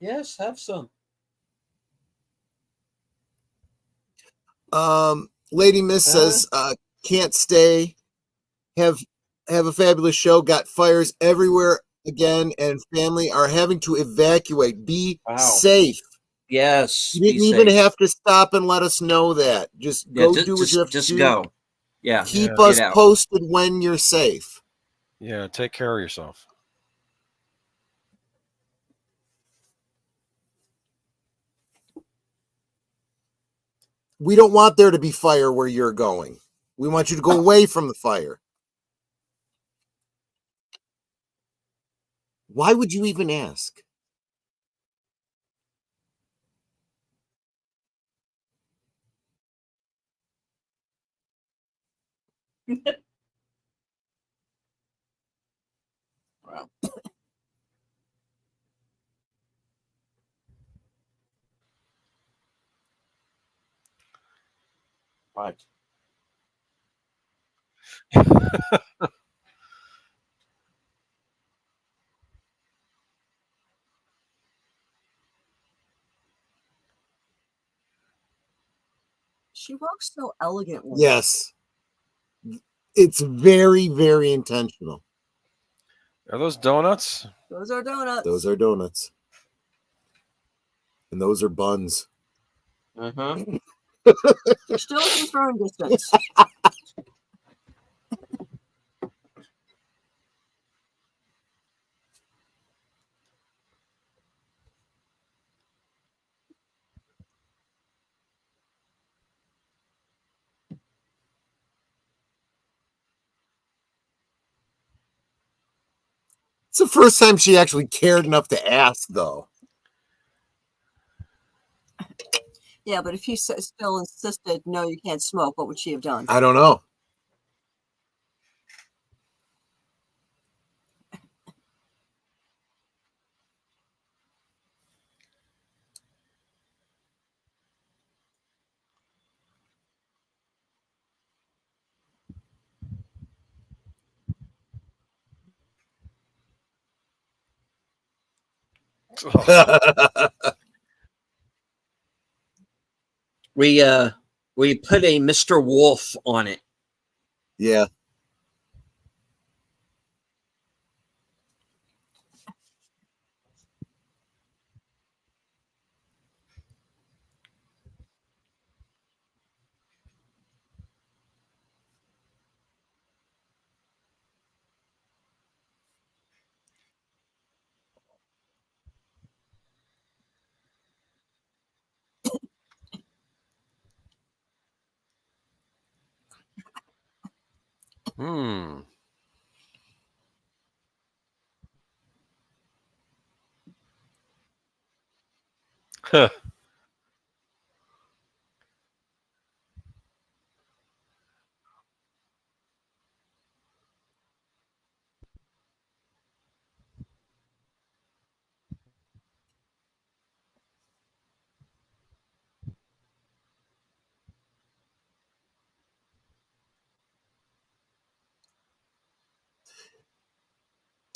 Yes, have some. Lady Miss says, can't stay. Have a fabulous show. Got fires everywhere again, and family are having to evacuate. Be safe. Yes. You didn't even have to stop and let us know that. Just go do what you have to do. Just go. Yeah. Keep us posted when you're safe. Yeah, take care of yourself. We don't want there to be fire where you're going. We want you to go away from the fire. Why would you even ask? Wow. Right. She walks so elegantly. Yes. It's very, very intentional. Are those donuts? Those are donuts. Those are donuts. And those are buns. Uh-huh. You're still within throwing distance. It's the first time she actually cared enough to ask, though. Yeah, but if he still insisted, no, you can't smoke, what would she have done? I don't know. We put a Mr. Wolf on it. Yeah. Hmm. Huh.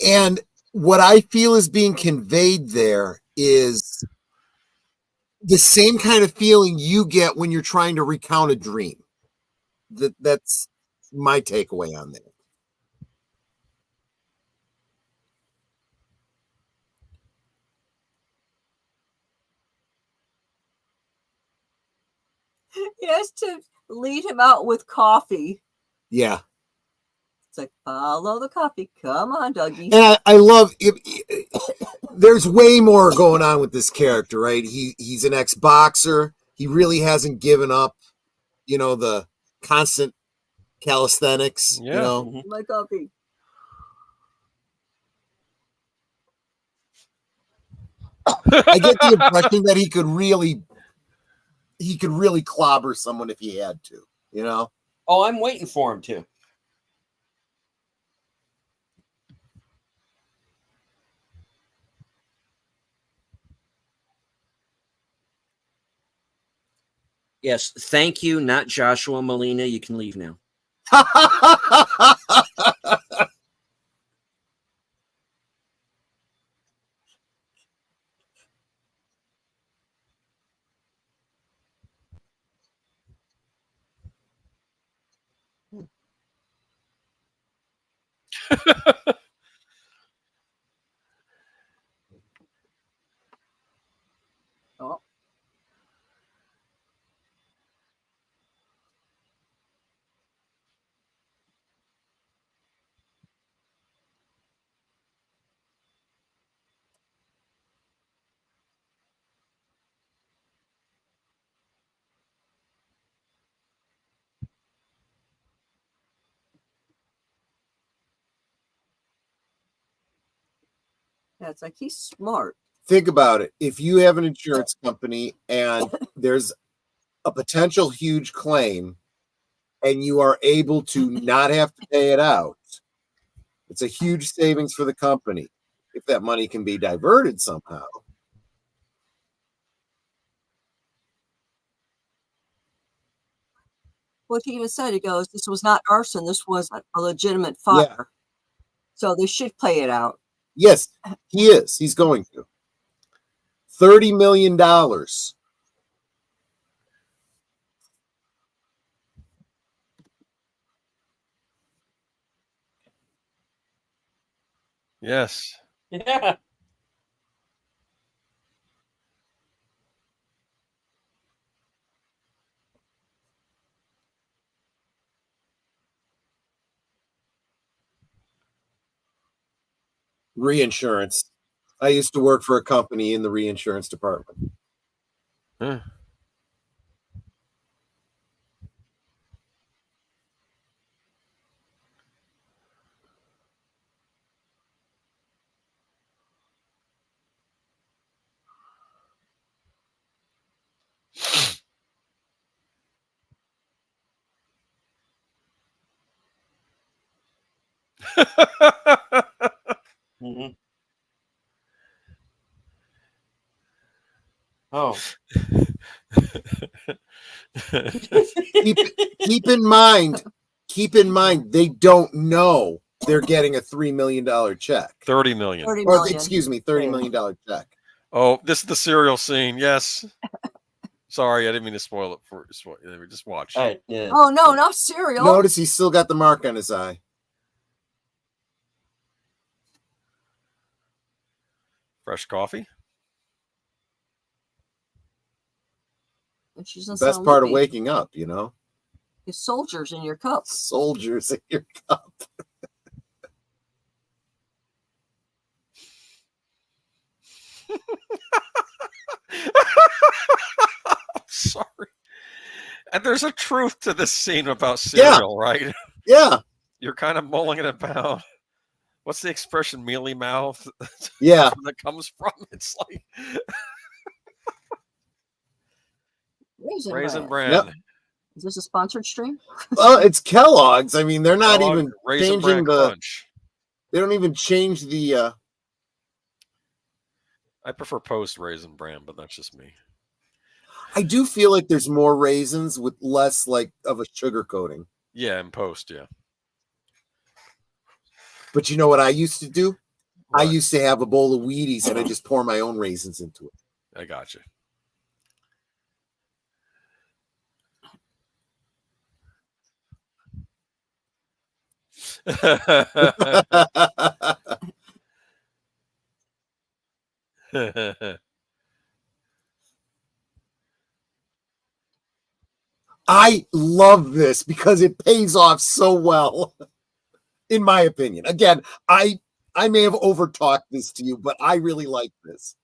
And what I feel is being conveyed there is the same kind of feeling you get when you're trying to recount a dream. That's my takeaway on that. He has to lead him out with coffee. Yeah. It's like, follow the coffee. Come on, Dougie. And I love it. There's way more going on with this character, right? He's an ex-boxer. He really hasn't given up, the constant calisthenics, Yeah. My coffee. I get the impression that he could really clobber someone if he had to, Oh, I'm waiting for him to. Yes, thank you, not Joshua Molina. You can leave now. Oh. Yeah, it's like he's smart. Think about it. If you have an insurance company and there's a potential huge claim and you are able to not have to pay it out, it's a huge savings for the company. If that money can be diverted somehow. What he even said, he goes, this was not arson. This was a legitimate fire. Yeah. So they should pay it out. Yes, he is. He's going to. $30 million. Yes. Yeah. Reinsurance. I used to work for a company in the reinsurance department. Huh. Mm-hmm. Oh. keep in mind, they don't know they're getting a $3 million check. 30 million. 30 Or million. excuse me, $30 million check. Oh, this is the cereal scene. Yes. Sorry, I didn't mean to spoil it for just watch. All right, yeah. Oh no, not cereal. Notice he's still got the mark on his eye. Fresh coffee. And she's in Best part of waking up, you know. Is soldiers in your cup. Soldiers in your cup. Sorry. And there's a truth to this scene about cereal, right? Yeah. You're kind of mulling it about. What's the expression, mealy mouth? Yeah. That comes from. It's like Raisin Bran. Yep. Is this a sponsored stream? Well, it's Kellogg's. I mean, they're not even Raisin changing Bran the Crunch. They don't even change the I prefer post Raisin Bran, but that's just me. I do feel like there's more raisins with less like of a sugar coating. Yeah, in post, yeah. But you know what I used to do? What? I used to have a bowl of Wheaties and I just pour my own raisins into it. I got you. I love this because it pays off so well, in my opinion. Again, I may have overtalked this to you, but I really like this.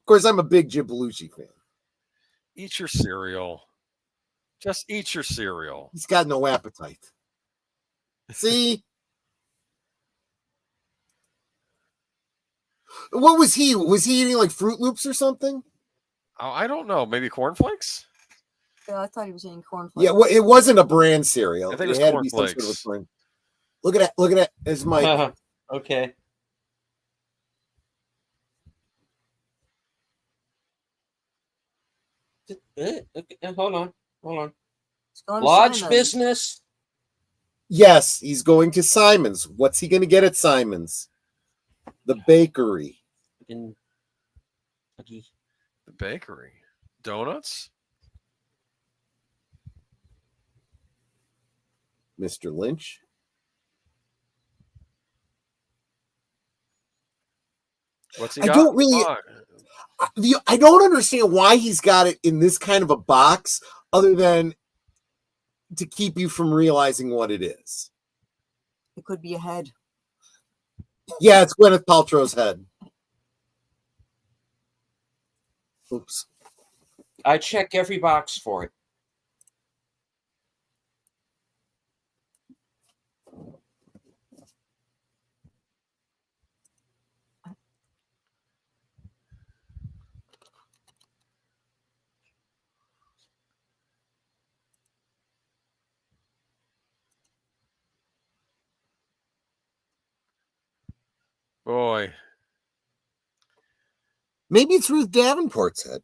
Of course, I'm a big Jim Belushi fan. Eat your cereal. Just eat your cereal. He's got no appetite. See? What was he? Was he eating like Fruit Loops or something? Oh, I don't know. Maybe cornflakes? Yeah, I thought he was eating cornflakes. Yeah, well, it wasn't a brand cereal. I think it was had to be some cornflakes. sort of brand. Look at that. Look at that. It's Mike. Okay. Okay, hold on. Lodge business. Yes, he's going to Simon's. What's he going to get at Simon's? The bakery. The bakery. Donuts? Mr. Lynch. What's he I got? don't really. I don't understand why he's got it in this kind of a box, other than to keep you from realizing what it is. It could be a head. Yeah, it's Gwyneth Paltrow's head. Oops. I check every box for it. Boy. Maybe it's Ruth Davenport's head.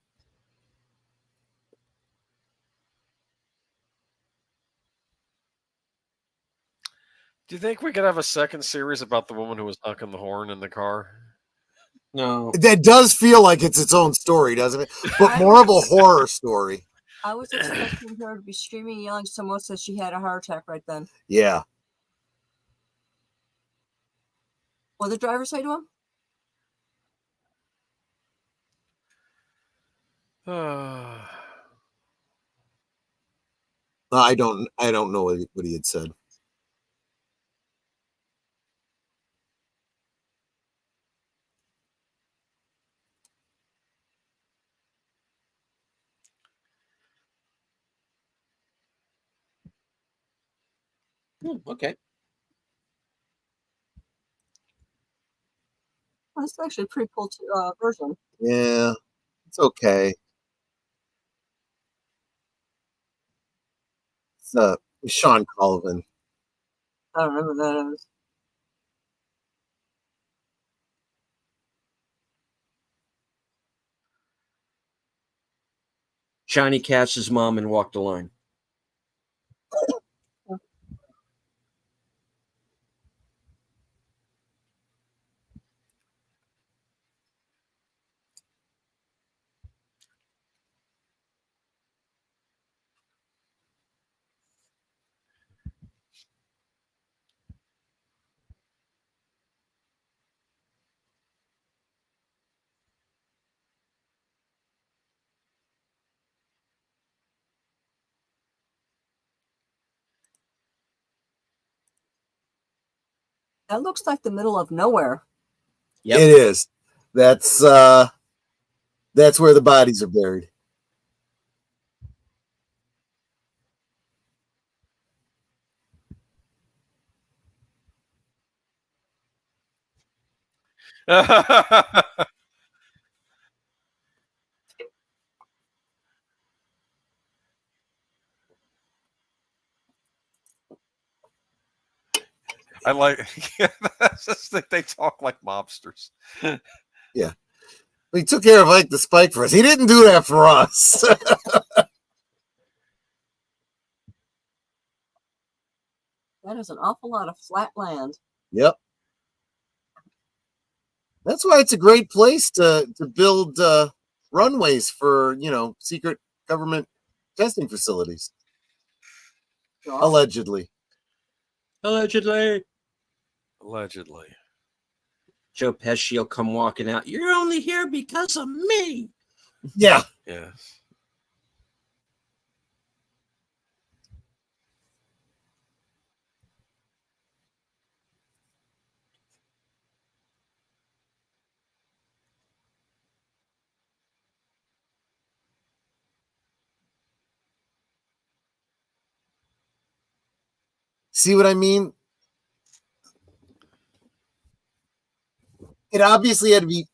Do you think we could have a second series about the woman who was knocking the horn in the car? No. That does feel like it's its own story, doesn't it? But more of a horror story. I was expecting her to be screaming, yelling. Someone said she had a heart attack right then. Yeah. What did the driver say to him? I don't know what he had said. Okay. Well, it's actually a pretty cool version. Yeah, it's okay. It's Sean Colvin. I don't remember that is. Johnny Cash's mom in Walk the Line. That looks like the middle of nowhere. Yep. It is. That's where the bodies are buried. I like they talk like mobsters. Yeah. He took care of Ike the Spike for us. He didn't do that for us. That is an awful lot of flat land. Yep. That's why it's a great place to build runways for, secret government testing facilities. Sure. Allegedly. Allegedly. Joe Pesci will come walking out. You're only here because of me. Yeah. Yes. See what I mean? It obviously had to be.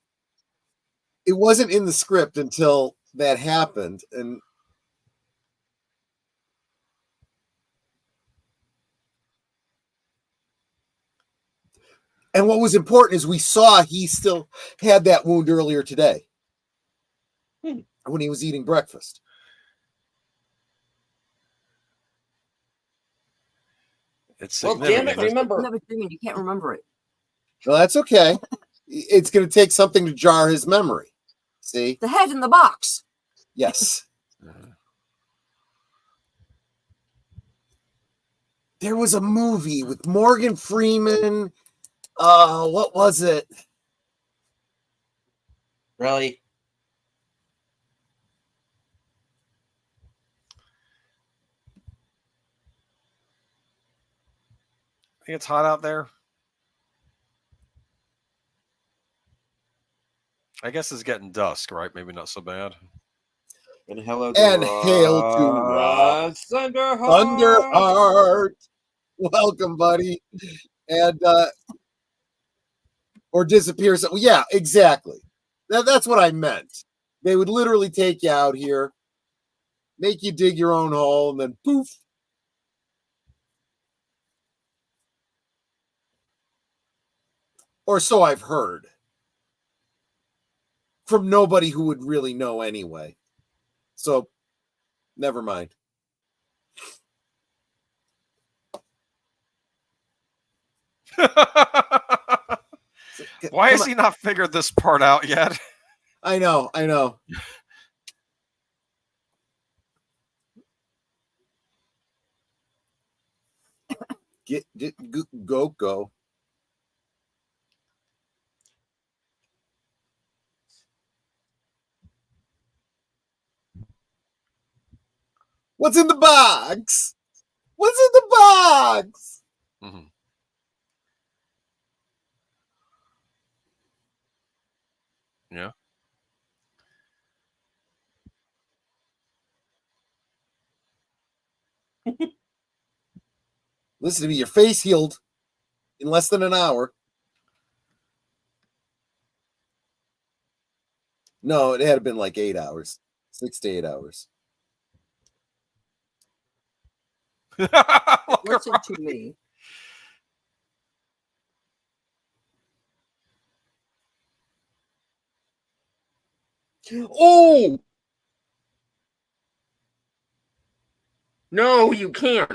It wasn't in the script until that happened, and what was important is we saw he still had that wound earlier today when he was eating breakfast. It's well, damn it! Remember, you have a dream and you can't remember it. Well, that's okay. It's going to take something to jar his memory. See, the head in the box. Yes. There was a movie with Morgan Freeman. What was it? Really? Think it's hot out there? I guess it's getting dusk, right? Maybe not so bad. And hello to And hail to Rob Thunderheart. Welcome, buddy. And or disappear. So yeah, exactly. That's what I meant. They would literally take you out here, make you dig your own hole, and then poof. Or so I've heard. From nobody who would really know anyway. So, never mind. Why has he not figured this part out yet? I know. Go. What's in the box? What's in the box? Mm-hmm. Yeah. Listen to me. Your face healed in less than an hour. No, it had been like 8 hours. 6 to 8 hours. Listen to me. Oh! No, you can't.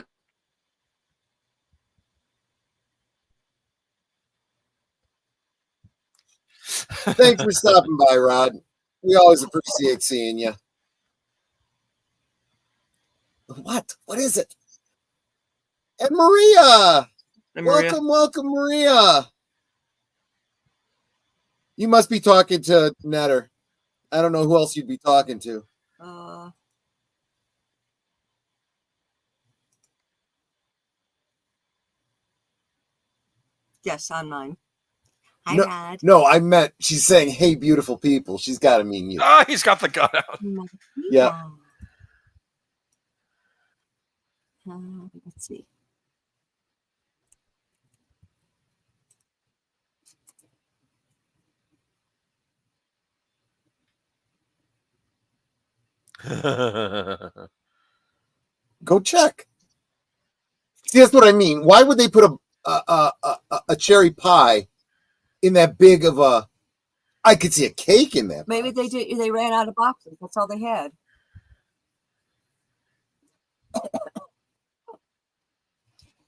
Thanks for stopping by, Rod. We always appreciate seeing you. What? What is it? And Maria! Hey, Maria. Welcome, Maria. You must be talking to Netter. I don't know who else you'd be talking to. Yes, on mine. Hi, No, Rod. no, I meant she's saying, "Hey, beautiful people." She's got to mean you. Ah, he's got the gun out. Yeah. Let's see. Go check. See, that's what I mean. Why would they put a cherry pie in that big of a? I could see a cake in that. Maybe box. they did. They ran out of boxes. That's all they had.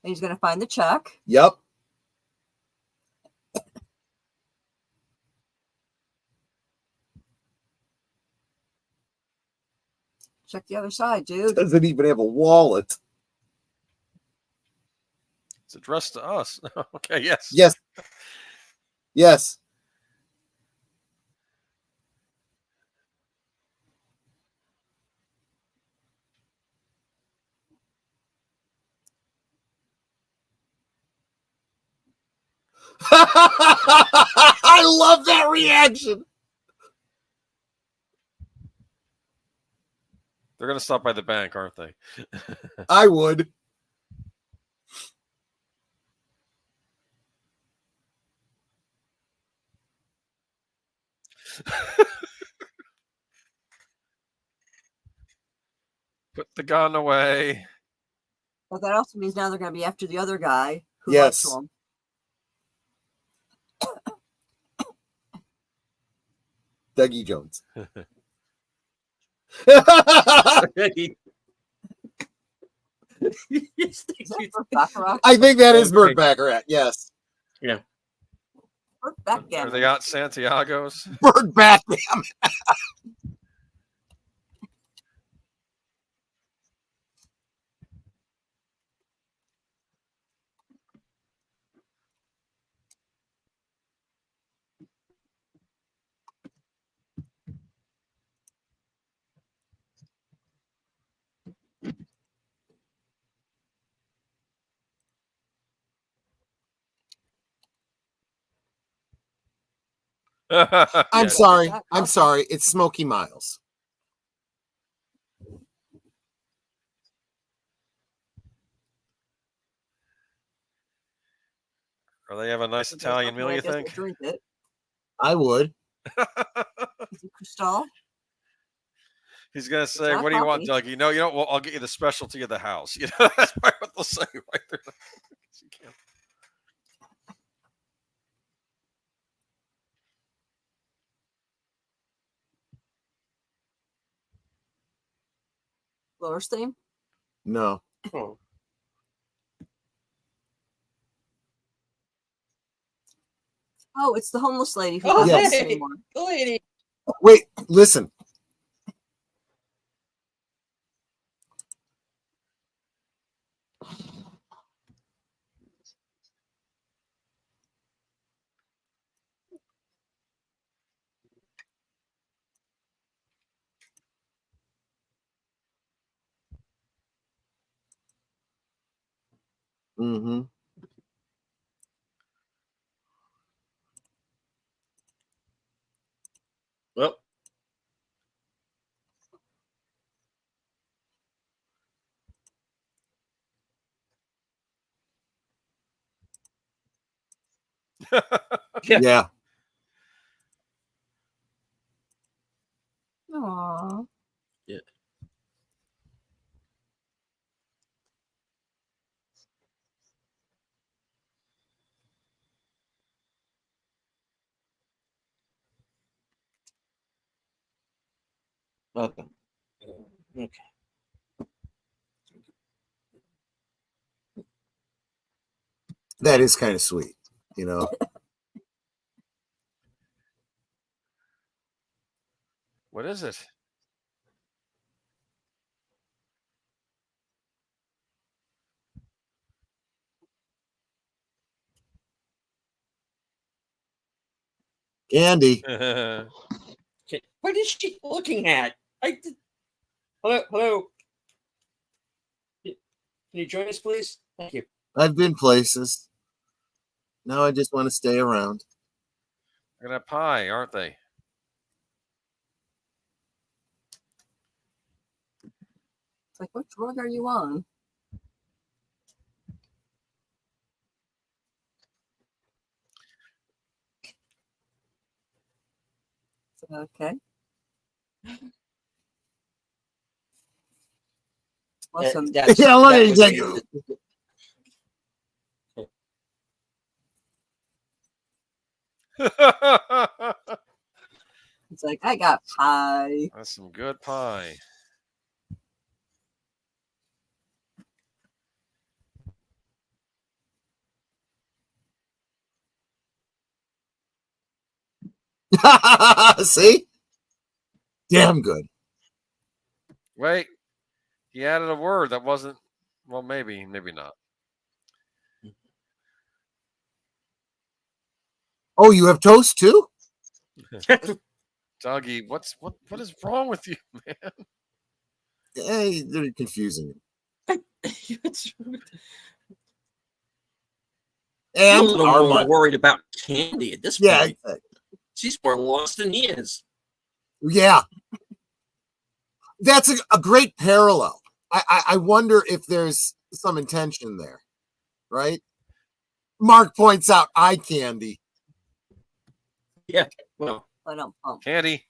And he's going to find the check. Yep. Check the other side, dude. Doesn't even have a wallet. It's addressed to us. Okay, yes. Yes. Yes. I love that reaction. They're going to stop by the bank, aren't they? I would. Put the gun away. But that also means now they're going to be after the other guy who Yes. lied to him. Dougie Jones. I think that is Burt Baccarat. Yes. Yeah. Burt Backgammon. Are they out Santiago's? Burt Backgammon. I'm sorry. I'm sorry. It's Smokey Miles. Or they have a nice Italian meal, you think? Drink it. I would. Is it Cristal? He's gonna say, "What do you want, Doug? You know, well, I'll get you the specialty of the house." You know, that's probably what they'll say right there. Lowerstein? No. Oh. Oh, it's the homeless lady who Oh, doesn't yes. exist anymore. The lady. Wait, listen. Mm-hmm. Well. Yeah. Aww. Yeah. Okay. Okay. That is kind of sweet, you know. What is it? Andy. What is she looking at? Hello, hello. Can you join us, please? Thank you. I've been places. Now I just want to stay around. They're gonna have pie, aren't they? It's like, what drug are you on? Okay. Listen. Yeah, look at you. It's like, I got pie. That's some good pie. See? Damn good. Wait, he added a word that wasn't. Well, maybe not. Oh, you have toast too? Dougie, what is wrong with you, man? Hey, they're confusing I'm And a little more worried about Candy at this point. Exactly. She's more lost than he is. Yeah. That's a great parallel. I wonder if there's some intention there, right? Mark points out eye candy. Yeah, well. I don't pump. Candy.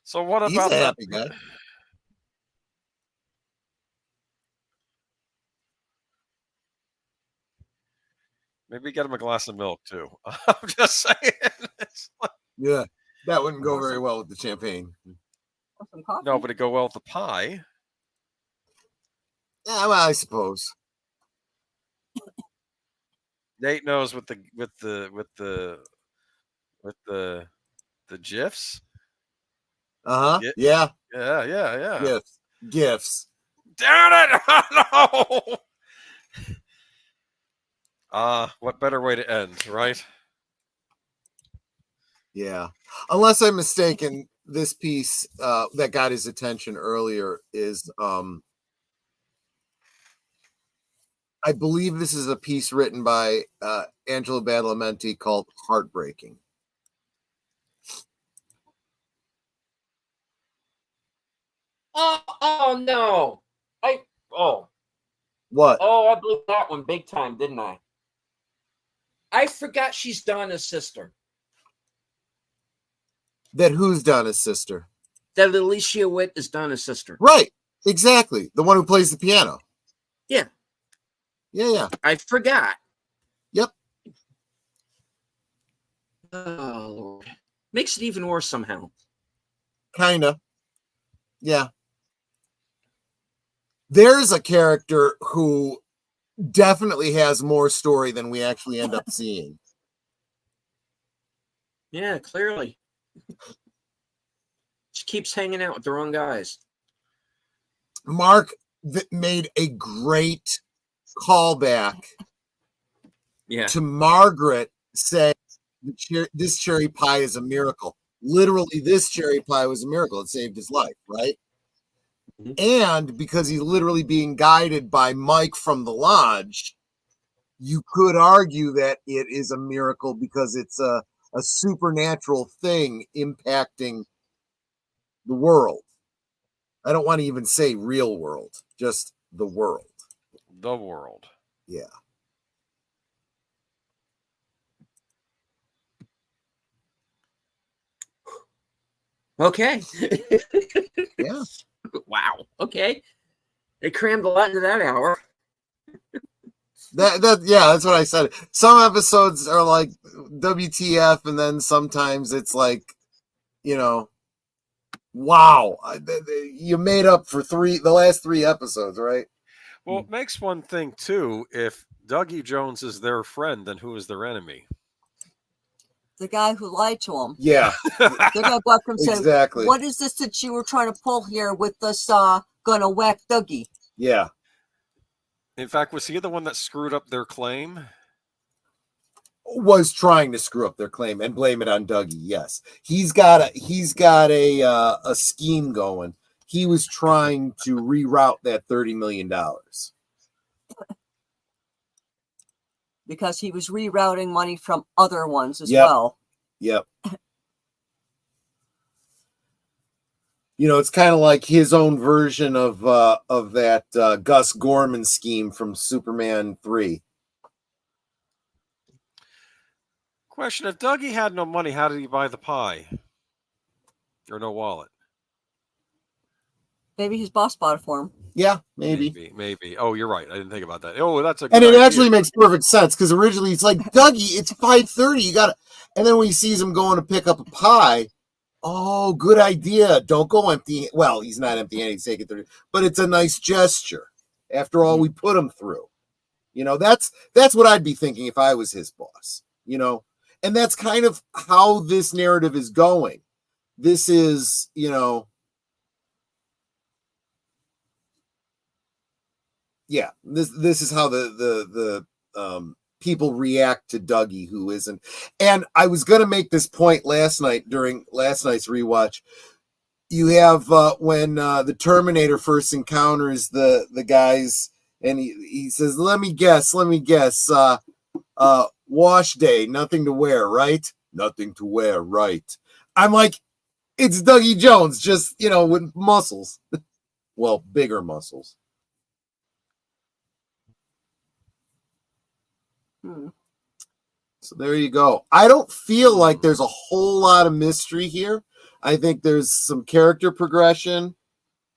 So what He's about a that? happy guy. Maybe get him a glass of milk too. I'm just saying. Yeah, that wouldn't go very well with the champagne. Some coffee? No, but it'd go well with the pie. Yeah, well, I suppose. Nate knows with the gifs. Uh-huh. Yeah. Yeah. Gifts. Damn it! No. What better way to end, right? Yeah. Unless I'm mistaken, this piece that got his attention earlier is I believe this is a piece written by Angelo Badalamenti called Heartbreaking. Oh no. What? Oh, I blew that one big time, didn't I? I forgot she's Donna's sister. That who's Donna's sister? That Alicia Witt is Donna's sister. Right. Exactly. The one who plays the piano. Yeah. Yeah. I forgot. Yep. Oh, Lord. Makes it even worse somehow. Kinda. Yeah. There's a character who definitely has more story than we actually end up seeing. Yeah, clearly. She keeps hanging out with the wrong guys. Mark made a great callback to Margaret saying this cherry pie is a miracle. Literally, this cherry pie was a miracle. It saved his life, right? Mm-hmm. And because he's literally being guided by Mike from the lodge, you could argue that it is a miracle because it's a supernatural thing impacting the world. I don't want to even say real world, just the world. The world. Yeah. Okay. Yeah. Wow. Okay. They crammed a lot into that hour. That's what I said. Some episodes are like WTF, and then sometimes it's like, wow, you made up for the last 3 episodes, right? Well, it makes one thing too. If Dougie Jones is their friend, then who is their enemy? The guy who lied to him. Yeah. They're gonna go up and say, exactly. "What is this that you were trying to pull here with this? Gonna whack Dougie?" Yeah. In fact, was he the one that screwed up their claim? Was trying to screw up their claim and blame it on Dougie. Yes, he's got a scheme going. He was trying to reroute that $30 million because he was rerouting money from other ones as well. Yep. It's kind of like his own version of that Gus Gorman scheme from Superman 3. Question: if Dougie had no money, how did he buy the pie? Or no wallet? Maybe his boss bought it for him. Yeah, maybe. Oh, you're right. I didn't think about that. Oh, that's a good and it idea. Actually makes perfect sense because originally it's like, Dougie, it's 5:30. You got to, and then when he sees him going to pick up a pie, oh, good idea. Don't go empty. Well, he's not empty-handed. He's taking 30, but it's a nice gesture. After all, we put him through. That's what I'd be thinking if I was his boss. And that's kind of how this narrative is going. This is, yeah, this is how the people react to Dougie, who isn't. And I was going to make this point last night during last night's rewatch. You have when the Terminator first encounters the guys, and he says, let me guess, wash day, nothing to wear, right? Nothing to wear, right? I'm like, it's Dougie Jones, just, with muscles. Well, bigger muscles. So there you go. I don't feel like there's a whole lot of mystery here. I think there's some character progression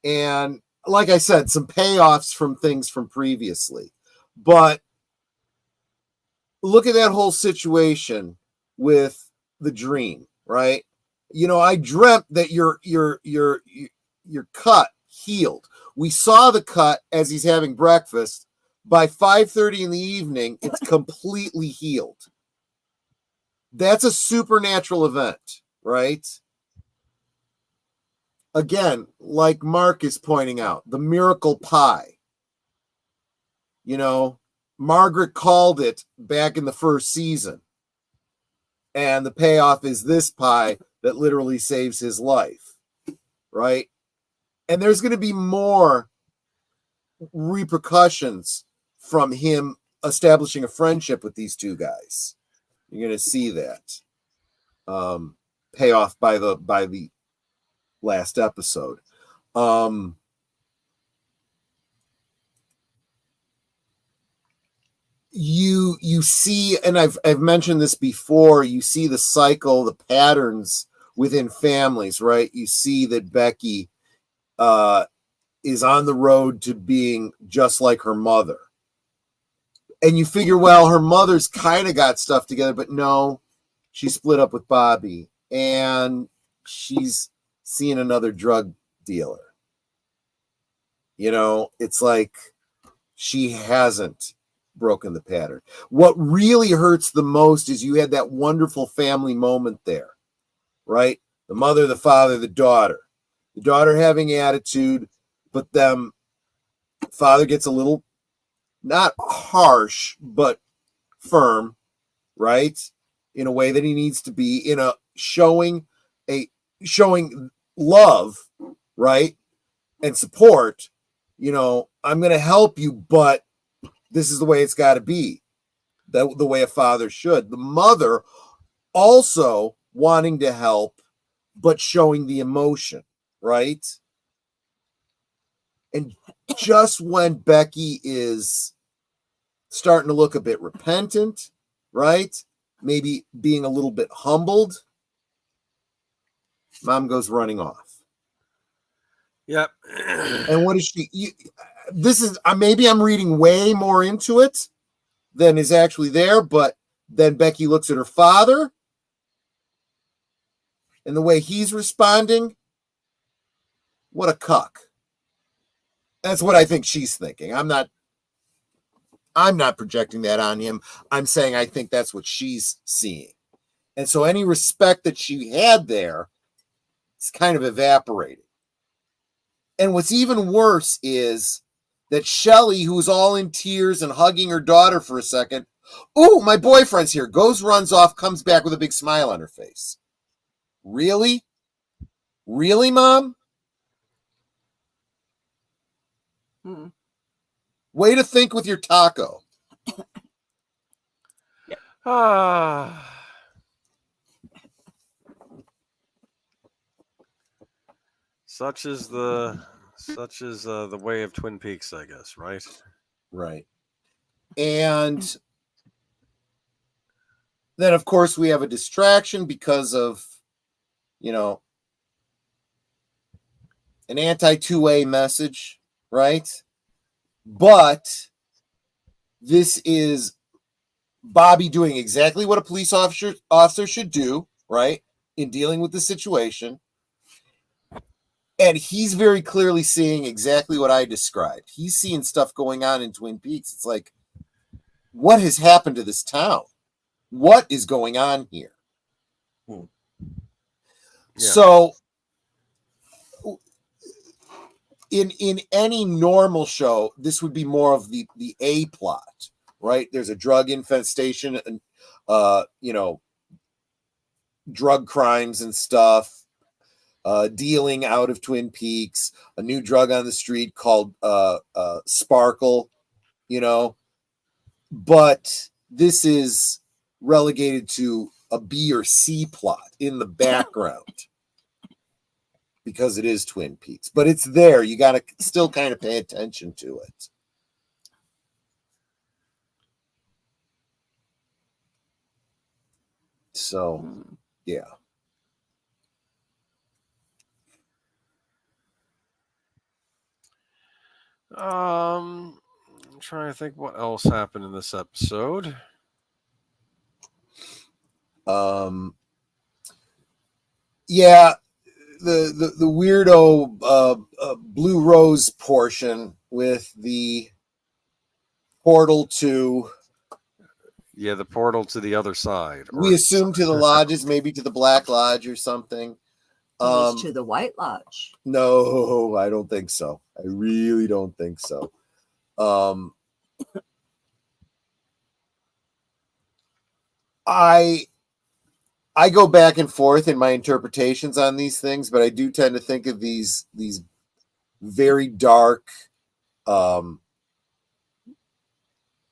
and, like I said, some payoffs from things from previously. But look at that whole situation with the dream, right? I dreamt that your cut healed. We saw the cut as he's having breakfast. By 5:30 in the evening, it's completely healed. That's a supernatural event, right? Again, like Mark is pointing out, the miracle pie. Margaret called it back in the first season. And the payoff is this pie that literally saves his life, right? And there's going to be more repercussions from him establishing a friendship with these two guys. You're going to see that payoff by the last episode. You see, and I've mentioned this before, you see the cycle, the patterns within families, right? You see that Becky is on the road to being just like her mother. And you figure, well, her mother's kind of got stuff together, but no, she split up with Bobby and she's seeing another drug dealer. It's like she hasn't broken the pattern. What really hurts the most is you had that wonderful family moment there, right? The mother, the father, the daughter having attitude, but father gets a little, not harsh, but firm, right? In a way that he needs to be, in a showing love, right? And support. I'm going to help you, but this is the way it's got to be. The way a father should. The mother also wanting to help, but showing the emotion, right? And just when Becky is starting to look a bit repentant, right? Maybe being a little bit humbled, mom goes running off. Yep. And what is she? This is maybe I'm reading way more into it, than is actually there. But then Becky looks at her father and the way he's responding. What a cuck. That's what I think she's thinking. I'm not projecting that on him. I'm saying I think that's what she's seeing. And so any respect that she had there is kind of evaporating. And what's even worse is that Shelly, who's all in tears and hugging her daughter for a second, "Ooh, my boyfriend's here," goes, runs off, comes back with a big smile on her face. Really? Really, Mom? Way to think with your taco. Such is the way of Twin Peaks, I guess, right? Right. And then, of course, we have a distraction because of, an anti-2A message, right? But this is Bobby doing exactly what a police officer should do, right, in dealing with the situation. And he's very clearly seeing exactly what I described. He's seeing stuff going on in Twin Peaks. It's like, what has happened to this town? What is going on here? Yeah. So in any normal show, this would be more of the A plot, right? There's a drug infestation and drug crimes and stuff, dealing out of Twin Peaks, a new drug on the street called Sparkle, but this is relegated to a B or C plot in the background because it is Twin Peaks, but it's there. You got to still kind of pay attention to it. So, yeah. I'm trying to think what else happened in this episode. Yeah, the weirdo Blue Rose portion with the portal to the portal to the other side. We assume to the lodges, maybe to the Black Lodge or something. To the White Lodge. No, I don't think so. I really don't think so. I go back and forth in my interpretations on these things, but I do tend to think of these very dark, and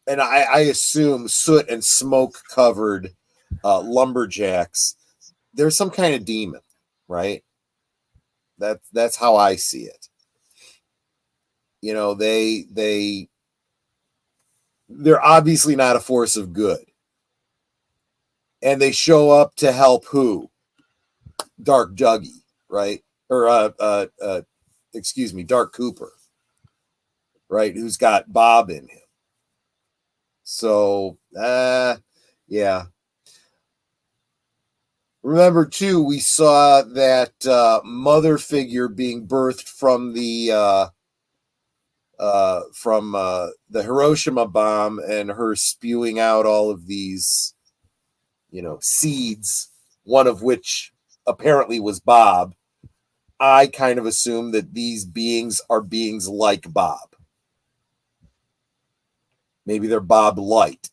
I assume soot and smoke covered lumberjacks. There's some kind of demon, right? That's how I see it. They're obviously not a force of good. And they show up to help who? Dark Dougie, right? Or excuse me, Dark Cooper, right? Who's got Bob in him. So, yeah. Remember too, we saw that mother figure being birthed from the Hiroshima bomb, and her spewing out all of these, seeds, one of which apparently was Bob. I kind of assume that these beings are beings like Bob. Maybe they're Bob Light.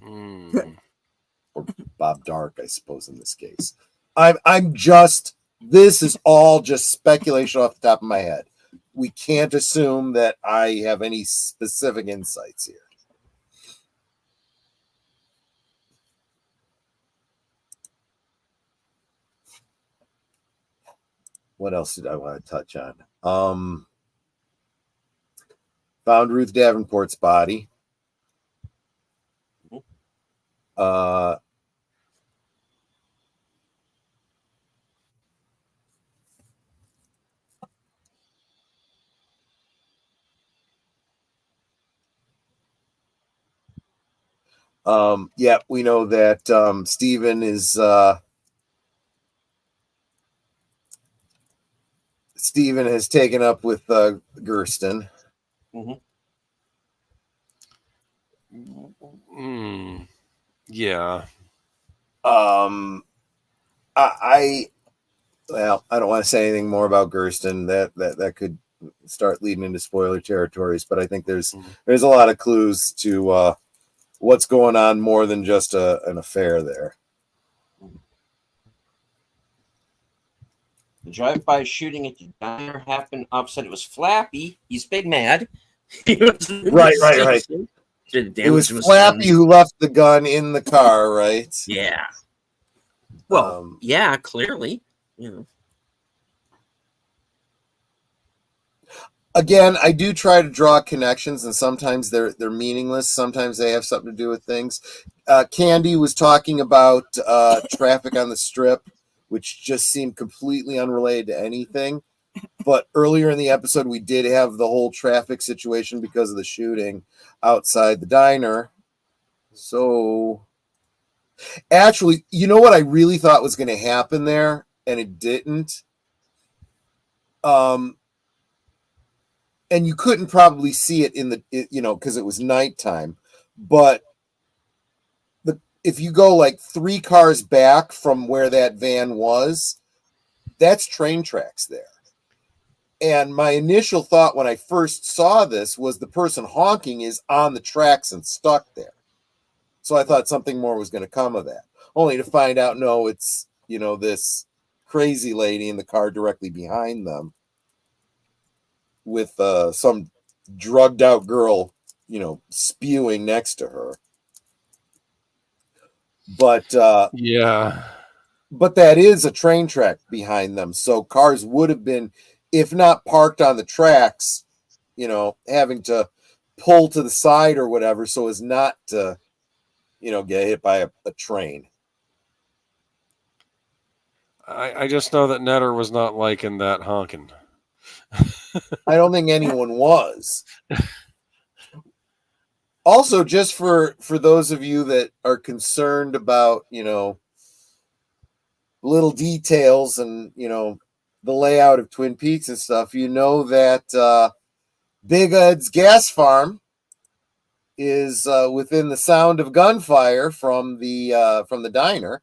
Or Bob Dark, I suppose, in this case. This is all just speculation off the top of my head. We can't assume that I have any specific insights here. What else did I want to touch on? Found Ruth Davenport's body. Yeah, we know that Steven is Steven has taken up with Gersten. Yeah. I well, I don't want to say anything more about Gersten. That could start leading into spoiler territories, but I think there's a lot of clues to what's going on more than just an affair there. The drive-by shooting at the diner happened opposite. It was Flappy. He's big mad. Right. It was Flappy who left the gun in the car, right? Yeah. Well, yeah, clearly. You know. Again, I do try to draw connections, and sometimes they're meaningless. Sometimes they have something to do with things. Candy was talking about traffic on the strip, which just seemed completely unrelated to anything. But earlier in the episode, we did have the whole traffic situation because of the shooting outside the diner. So, actually, you know what I really thought was going to happen there, and it didn't? And you couldn't probably see it because it was nighttime. But if you go like 3 cars back from where that van was, that's train tracks there. And my initial thought when I first saw this was the person honking is on the tracks and stuck there. So I thought something more was going to come of that, only to find out, no, it's, this crazy lady in the car directly behind them with some drugged out girl, spewing next to her. But yeah, but that is a train track behind them. So cars would have been, if not parked on the tracks, having to pull to the side or whatever so as not to, get hit by a train. I just know that Netter was not liking that honking. I don't think anyone was. Also, just for those of you that are concerned about, little details and, the layout of Twin Peaks and stuff, that Big Ed's gas farm is within the sound of gunfire from the diner.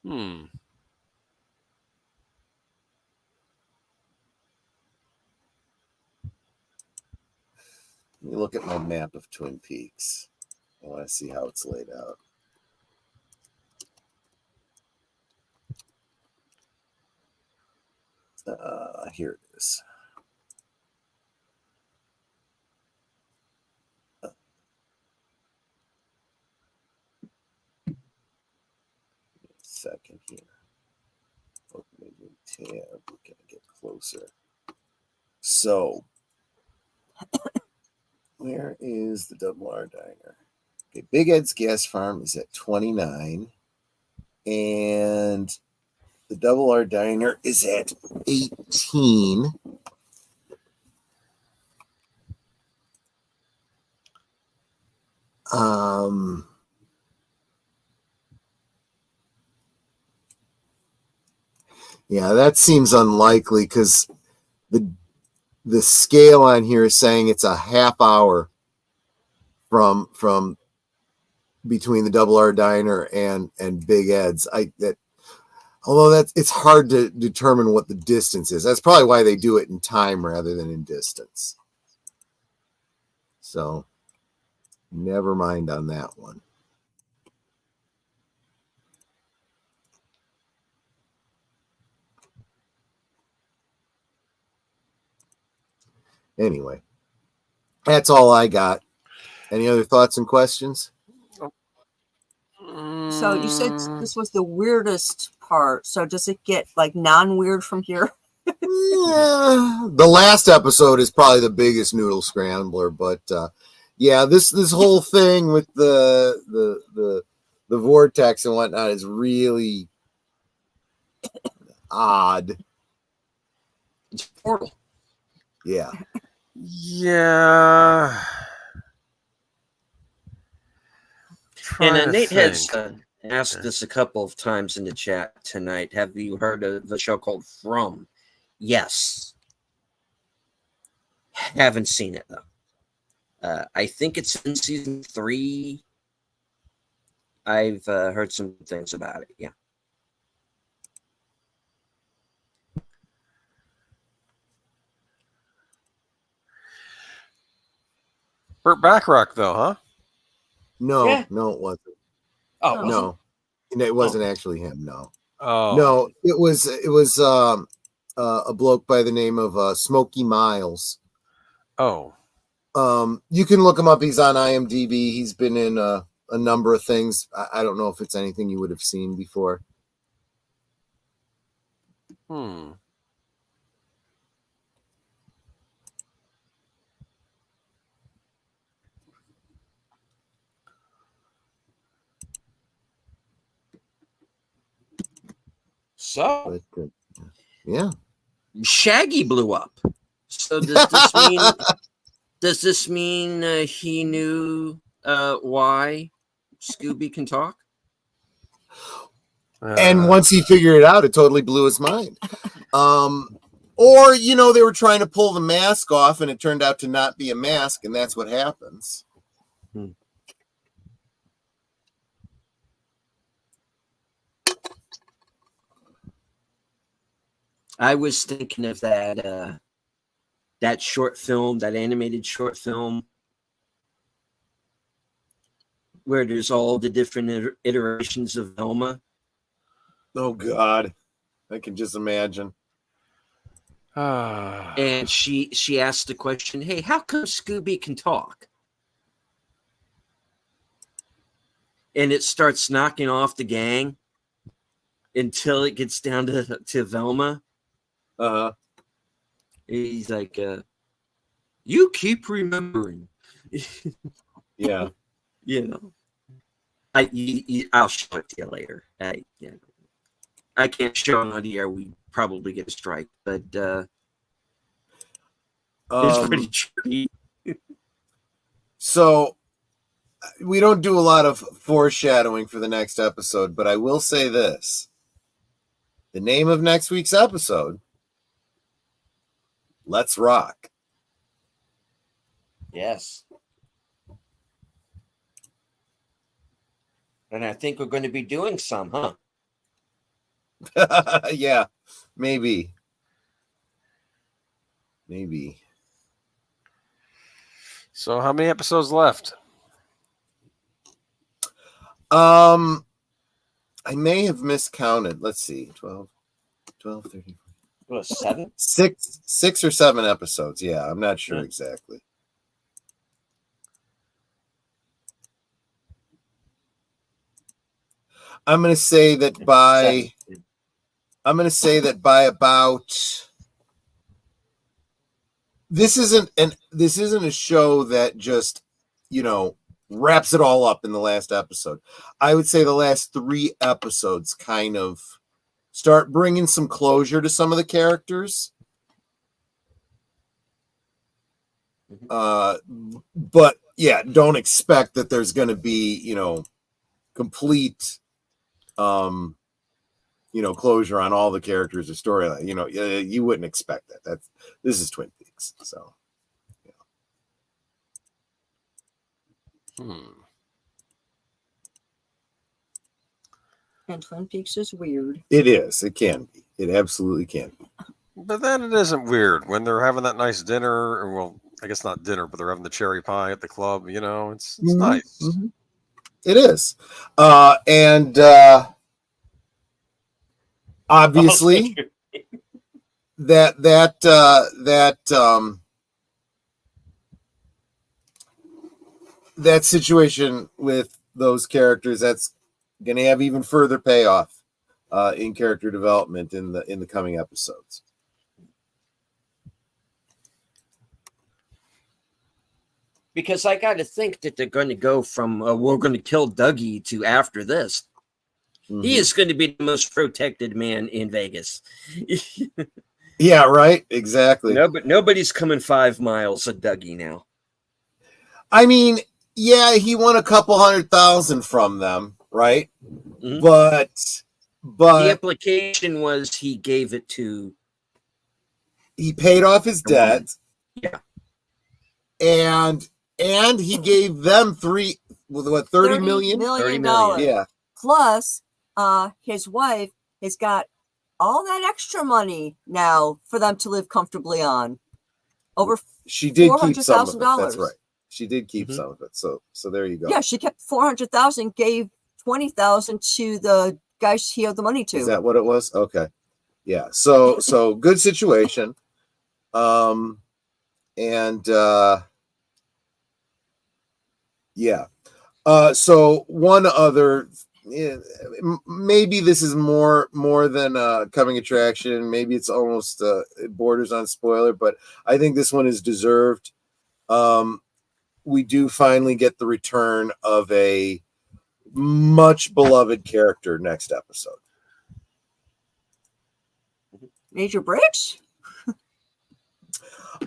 Hmm. Let me look at my map of Twin Peaks. I want to see how it's laid out. Here it is. Second here. Open a new tab. We're gonna get closer. So, where is the Double R Diner? Okay, Big Ed's Gas Farm is at 29, and the Double R Diner is at 18. Yeah, that seems unlikely because the scale on here is saying it's a half hour from between the Double R Diner and Big Ed's. Although it's hard to determine what the distance is. That's probably why they do it in time rather than in distance. So, never mind on that one. Anyway, that's all I got. Any other thoughts and questions? So you said this was the weirdest part. So does it get like non-weird from here? Yeah, the last episode is probably the biggest noodle scrambler, but yeah, this whole thing with the vortex and whatnot is really odd. Portal. Yeah. Yeah. trying Nate to has think. asked us a couple of times in the chat tonight. Have you heard of the show called From? Yes. Haven't seen it though. I think it's in season 3. I've heard some things about it. Yeah. Burt Bacharach, though, huh? No, Yeah. no, it wasn't. Oh, No, it wasn't actually him. No, Oh, no, it was a bloke by the name of Smokey Miles. oh, You can look him up. He's on IMDb. He's been in a number of things. I don't know if it's anything you would have seen before. so But, yeah. Shaggy blew up. So does this mean? Does this mean he knew why Scooby can talk? And once he figured it out, it totally blew his mind. Or, they were trying to pull the mask off and it turned out to not be a mask, and that's what happens. I was thinking of that short film, that animated short film, where there's all the different iterations of Velma. Oh, God. I can just imagine. And she asked the question, hey, how come Scooby can talk? And it starts knocking off the gang until it gets down to Velma. Uh-huh. He's like, you keep remembering. Yeah. I'll show it to you later. I can't show it on the air. We probably get a strike, but it's pretty tricky. So we don't do a lot of foreshadowing for the next episode, but I will say this. The name of next week's episode, Let's Rock. Yes. And I think we're going to be doing some, huh? Yeah, maybe. So how many episodes left? I may have miscounted. Let's see. 12, 13. What, 7? 6 or 7 episodes. Yeah, I'm not sure exactly. I'm going to say that by about this isn't a show that just, wraps it all up in the last episode. I would say the last 3 episodes kind of start bringing some closure to some of the characters. But yeah, don't expect that there's going to be, complete, closure on all the characters or storyline. You wouldn't expect that. This is Twin Peaks, so. And Twin Peaks is weird. It is. It can be. It absolutely can be. But then it isn't weird when they're having that nice dinner, or well, I guess not dinner, but they're having the cherry pie at the club. It's nice. Mm-hmm. It is, and obviously that situation with those characters, that's going to have even further payoff in character development in the coming episodes. Because I got to think that they're going to go from we're going to kill Dougie to after this. Mm-hmm. He is going to be the most protected man in Vegas. Yeah, right. Exactly. No, but nobody's coming 5 miles of Dougie now. I mean, Yeah, he won a couple $100,000 from them, right? Mhm. But The implication was he gave it to. he paid off his The woman. debt. Yeah. And he gave them $30 million? $30 million. Yeah. Plus, his wife has got all that extra money now for them to live comfortably on. Over She did keep some of it. $400,000. That's right. She did keep some of it. So there you go. Yeah, she kept $400,000, gave $20,000 to the guys he owed the money to. Is that what it was? Okay. Yeah. So good situation. Yeah. So one other, maybe this is more than a coming attraction. Maybe it's almost it borders on spoiler, but I think this one is deserved. We do finally get the return of a much beloved character next episode. Major Briggs?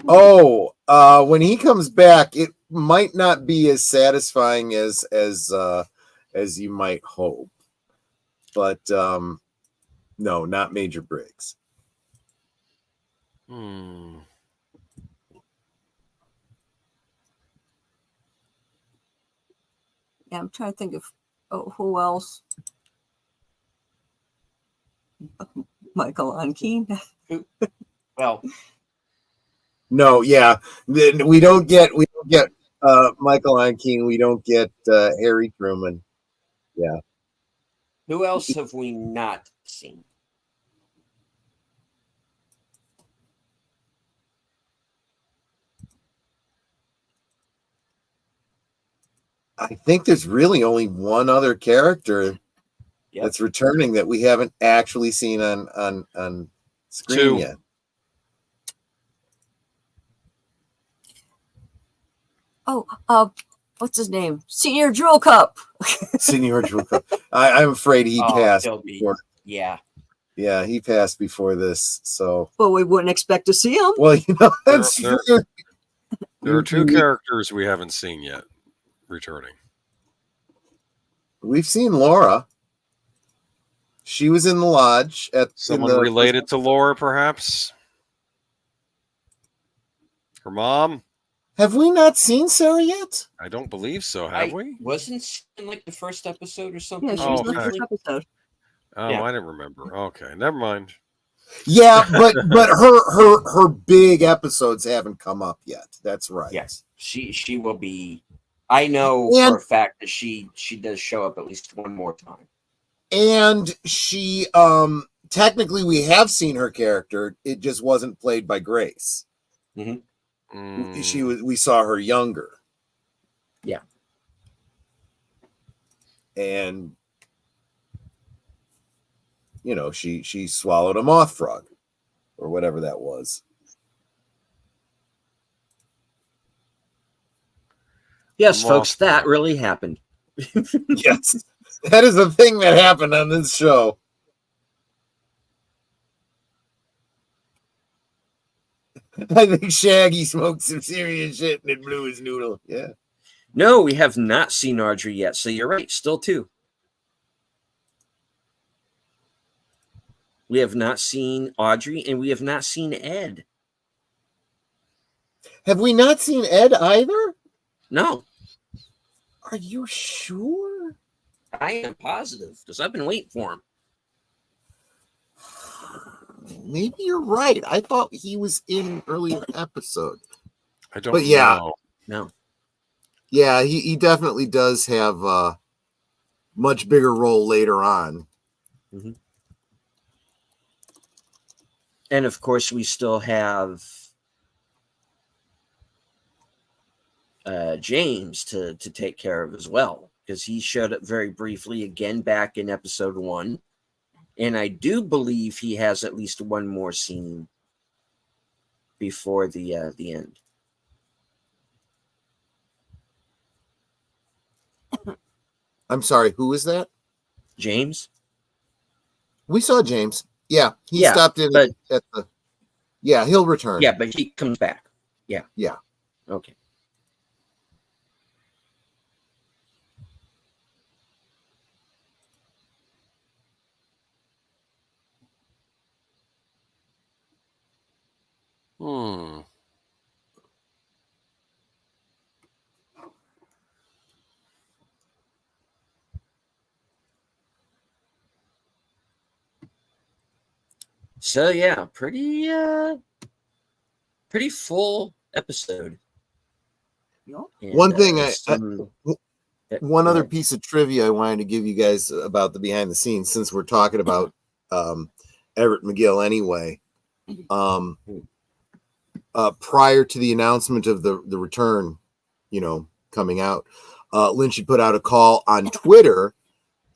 When he comes back, it might not be as satisfying as you might hope. But no, not Major Briggs. Hmm. Yeah, I'm trying to think of who else. Michael Ankeen. Well, no, yeah, we don't get Michael Ankeen. We don't get Harry Truman. Yeah. Who else have we not seen? I think there's really only one other character that's returning that we haven't actually seen on screen yet. What's his name? Senior Jewel Cup. Senior Jewel Cup. I'm afraid he passed. Yeah, he passed before this. So, well, we wouldn't expect to see him. Well, that's true. There are two characters we haven't seen yet returning. We've seen Laura. She was in the lodge Someone related to Laura, perhaps. Her mom. Have we not seen Sarah yet? I don't believe so. Have we? Wasn't in like the first episode or something? Yeah, she was in the first episode. Oh, yeah. I didn't remember. Okay, never mind. Yeah, but her big episodes haven't come up yet. That's right. Yes, she will be. I know for a fact that she does show up at least one more time. And she technically we have seen her character. It just wasn't played by Grace. Mm-hmm. We saw her younger. Yeah. And she swallowed a moth frog or whatever that was. Yes, folks, that really happened. Yes. That is a thing that happened on this show. I think Shaggy smoked some serious shit and it blew his noodle. Yeah. No, we have not seen Audrey yet. So you're right. Still two. We have not seen Audrey and we have not seen Ed. Have we not seen Ed either? No. Are you sure? I am positive because I've been waiting for him. Maybe you're right. I thought he was in an earlier episode. I don't know. No. Yeah, he definitely does have a much bigger role later on. Mm-hmm. And of course, we still have James to take care of as well, because he showed up very briefly again back in episode 1. And I do believe he has at least one more scene before the end. I'm sorry, who is that? James? We saw James. Yeah, he stopped in at the... Yeah, he'll return. Yeah, but he comes back. Yeah. Yeah. Okay. Hmm. So yeah, pretty full episode. And, one thing one other piece of trivia I wanted to give you guys about the behind the scenes, since we're talking about Everett McGill anyway. Prior to the announcement of the return, coming out, Lynch had put out a call on Twitter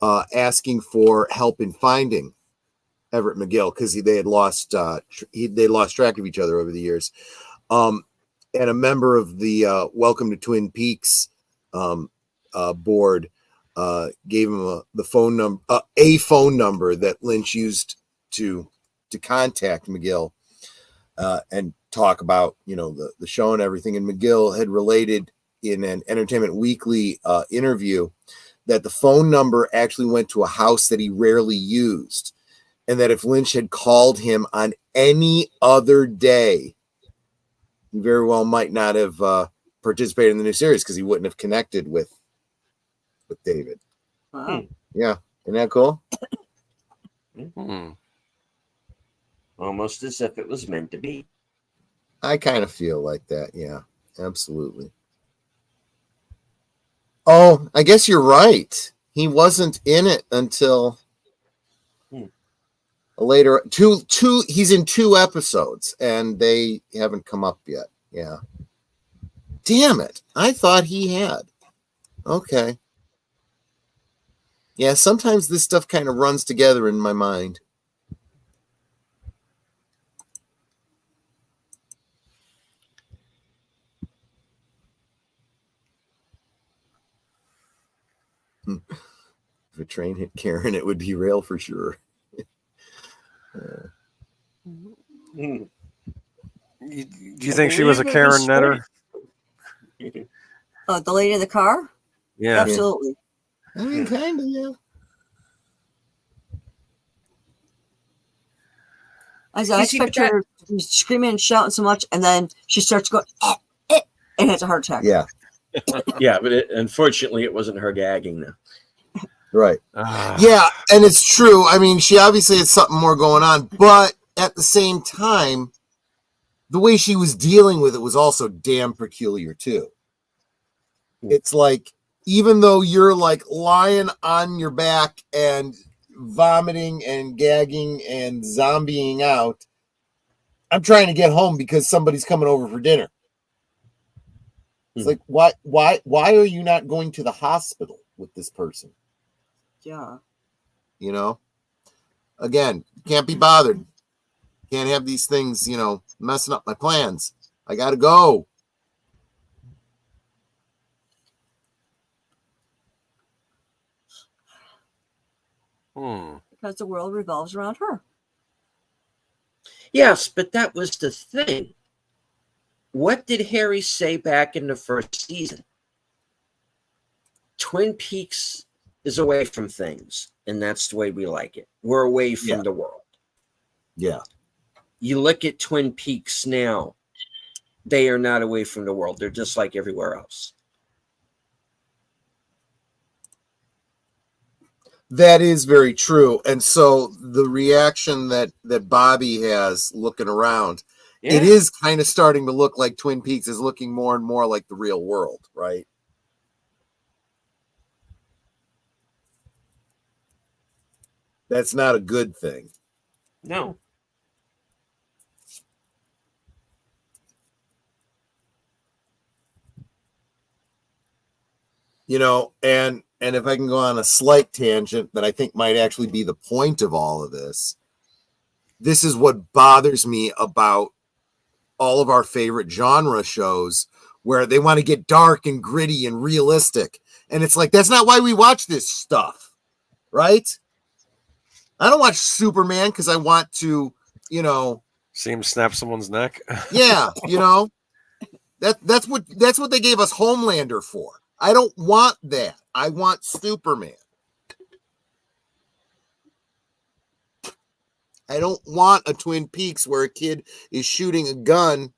asking for help in finding Everett McGill because they had lost they lost track of each other over the years. And a member of the Welcome to Twin Peaks board gave him a phone number that Lynch used to contact McGill and talk about the show and everything. And McGill had related in an Entertainment Weekly interview that the phone number actually went to a house that he rarely used, and that if Lynch had called him on any other day, he very well might not have participated in the new series because he wouldn't have connected with David. Wow. Yeah, isn't that cool? Almost as if it was meant to be. I kind of feel like that. Yeah, absolutely. Oh, I guess you're right. He wasn't in it until later. He's in 2 episodes, and they haven't come up yet. Yeah. Damn it! I thought he had. Okay. Yeah, sometimes this stuff kind of runs together in my mind. If a train hit Karen, it would derail for sure. Do you think she was a Karen Netter? The lady in the car? Yeah. Absolutely. I mean, kind of, yeah. I expect her to be screaming and shouting so much, and then she starts going, and has a heart attack. Yeah. Yeah, but unfortunately, it wasn't her gagging, though. Right. Yeah, and it's true. I mean, she obviously had something more going on, but at the same time, the way she was dealing with it was also damn peculiar, too. It's like, even though you're like lying on your back and vomiting and gagging and zombieing out, I'm trying to get home because somebody's coming over for dinner. It's like, why are you not going to the hospital with this person? Yeah. Again, can't be bothered. Can't have these things, messing up my plans. I got to go. Because the world revolves around her. Yes, but that was the thing. What did Harry say back in the first season? Twin Peaks is away from things, and that's the way we like it. We're away from the world. Yeah. You look at Twin Peaks now, they are not away from the world. They're just like everywhere else. That is very true. And so the reaction that Bobby has looking around, it is kind of starting to look like Twin Peaks is looking more and more like the real world, right? That's not a good thing. No. And if I can go on a slight tangent that I think might actually be the point of all of this, this is what bothers me about all of our favorite genre shows, where they want to get dark and gritty and realistic. And it's like, that's not why we watch this stuff, right? I don't watch Superman because I want to, see him snap someone's neck. Yeah, that's what they gave us Homelander for. I don't want that. I want Superman. I don't want a Twin Peaks where a kid is shooting a gun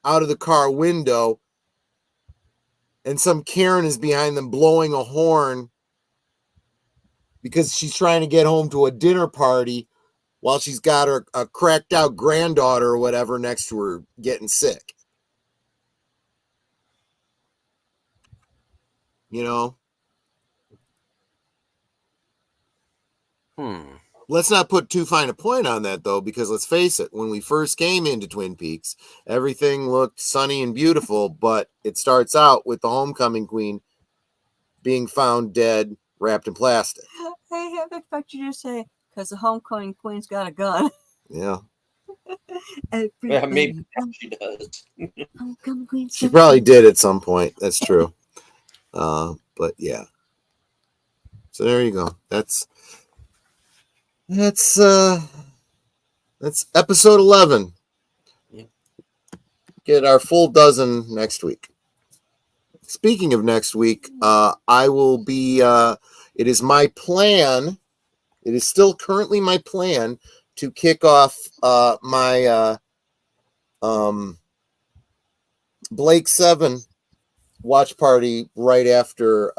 out of the car window and some Karen is behind them blowing a horn because she's trying to get home to a dinner party while she's got her a cracked out granddaughter or whatever next to her getting sick. You know? Let's not put too fine a point on that, though, because let's face it, when we first came into Twin Peaks, everything looked sunny and beautiful, but it starts out with the homecoming queen being found dead, wrapped in plastic. I have expected you to say, because the homecoming queen's got a gun. Yeah. Yeah, maybe she does. Homecoming queen. She probably did at some point. That's true. But yeah. So there you go. That's episode 11. Yeah. Get our full dozen next week. Speaking of next week, I will be it is my plan. It is still currently my plan to kick off my Blake 7 watch party right after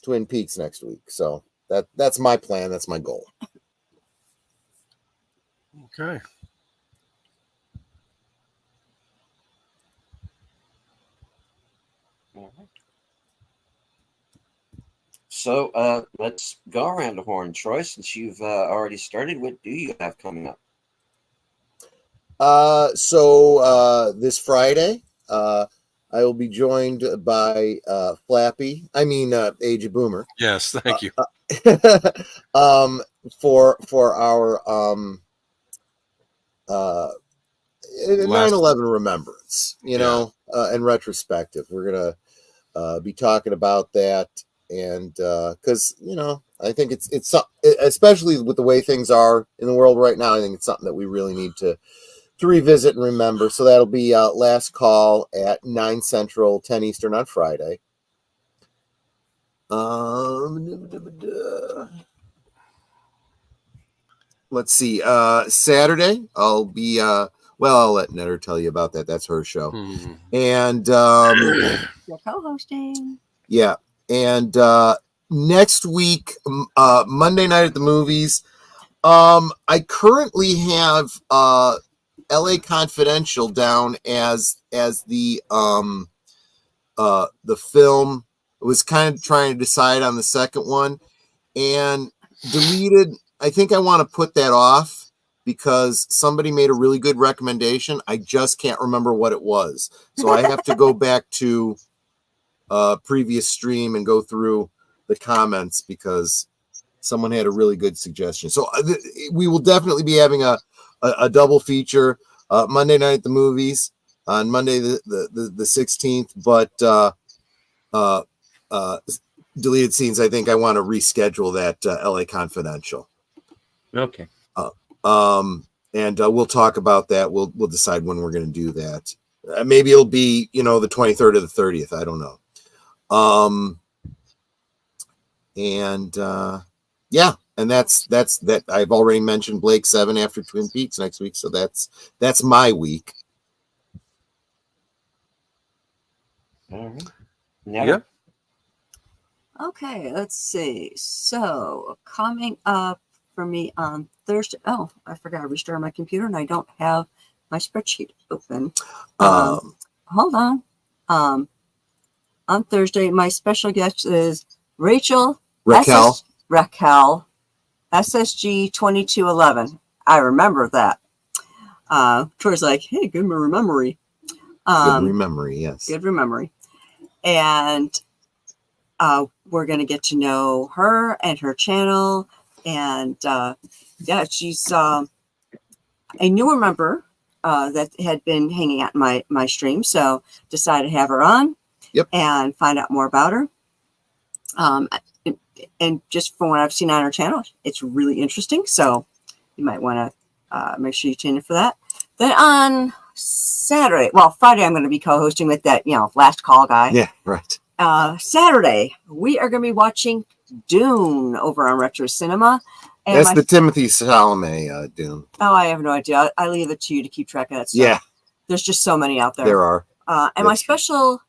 Twin Peaks next week. So that's my plan. That's my goal. Okay. All right. So let's go around the horn, Troy, since you've already started. What do you have coming up? So this Friday, I will be joined by Flappy. I mean, Age of Boomer. Yes, thank you. For our 9/11 remembrance, you know, and retrospective. We're gonna be talking about that, and because you know, I think it's especially with the way things are in the world right now. I think it's something that we really need to revisit and remember. So that'll be last call at 9 Central, 10 Eastern on Friday. Let's see. Saturday, I'll be I'll let Netter tell you about that. That's her show. And you're co-hosting. Yeah. And next week, Monday night at the movies, I currently have LA Confidential down as the film. I was kind of trying to decide on the second one and deleted. I think I want to put that off because somebody made a really good recommendation. I just can't remember what it was. So I have to go back to previous stream and go through the comments because someone had a really good suggestion. So we will definitely be having a double feature Monday night at the movies on Monday the 16th, but deleted scenes. I think I want to reschedule that LA Confidential. Okay. And we'll talk about that. We'll decide when we're going to do that. Maybe it'll be, the 23rd or the 30th. I don't know. Yeah. And that's that. I've already mentioned Blake 7 after Twin Peaks next week. So that's my week. All right. Yeah. Okay, let's see. So coming up for me on Thursday. Oh, I forgot to restart my computer and I don't have my spreadsheet open. Hold on. On Thursday, my special guest is Raquel, SSG 2211. I remember that. Troy's like, hey, good memory. Good memory, yes. Good memory. And we're going to get to know her and her channel. And she's a newer member that had been hanging out in my stream. So decided to have her on and find out more about her. And just from what I've seen on her channel, it's really interesting. So you might want to make sure you tune in for that. Then on Friday, I'm going to be co-hosting with that, last call guy. Yeah, right. Saturday, we are going to be watching Dune over on Retro Cinema. And That's the Timothy Chalamet Dune. oh, I have no idea. I leave it to you to keep track of that stuff. Yeah, There's just so many out there. there are. And my That's true. special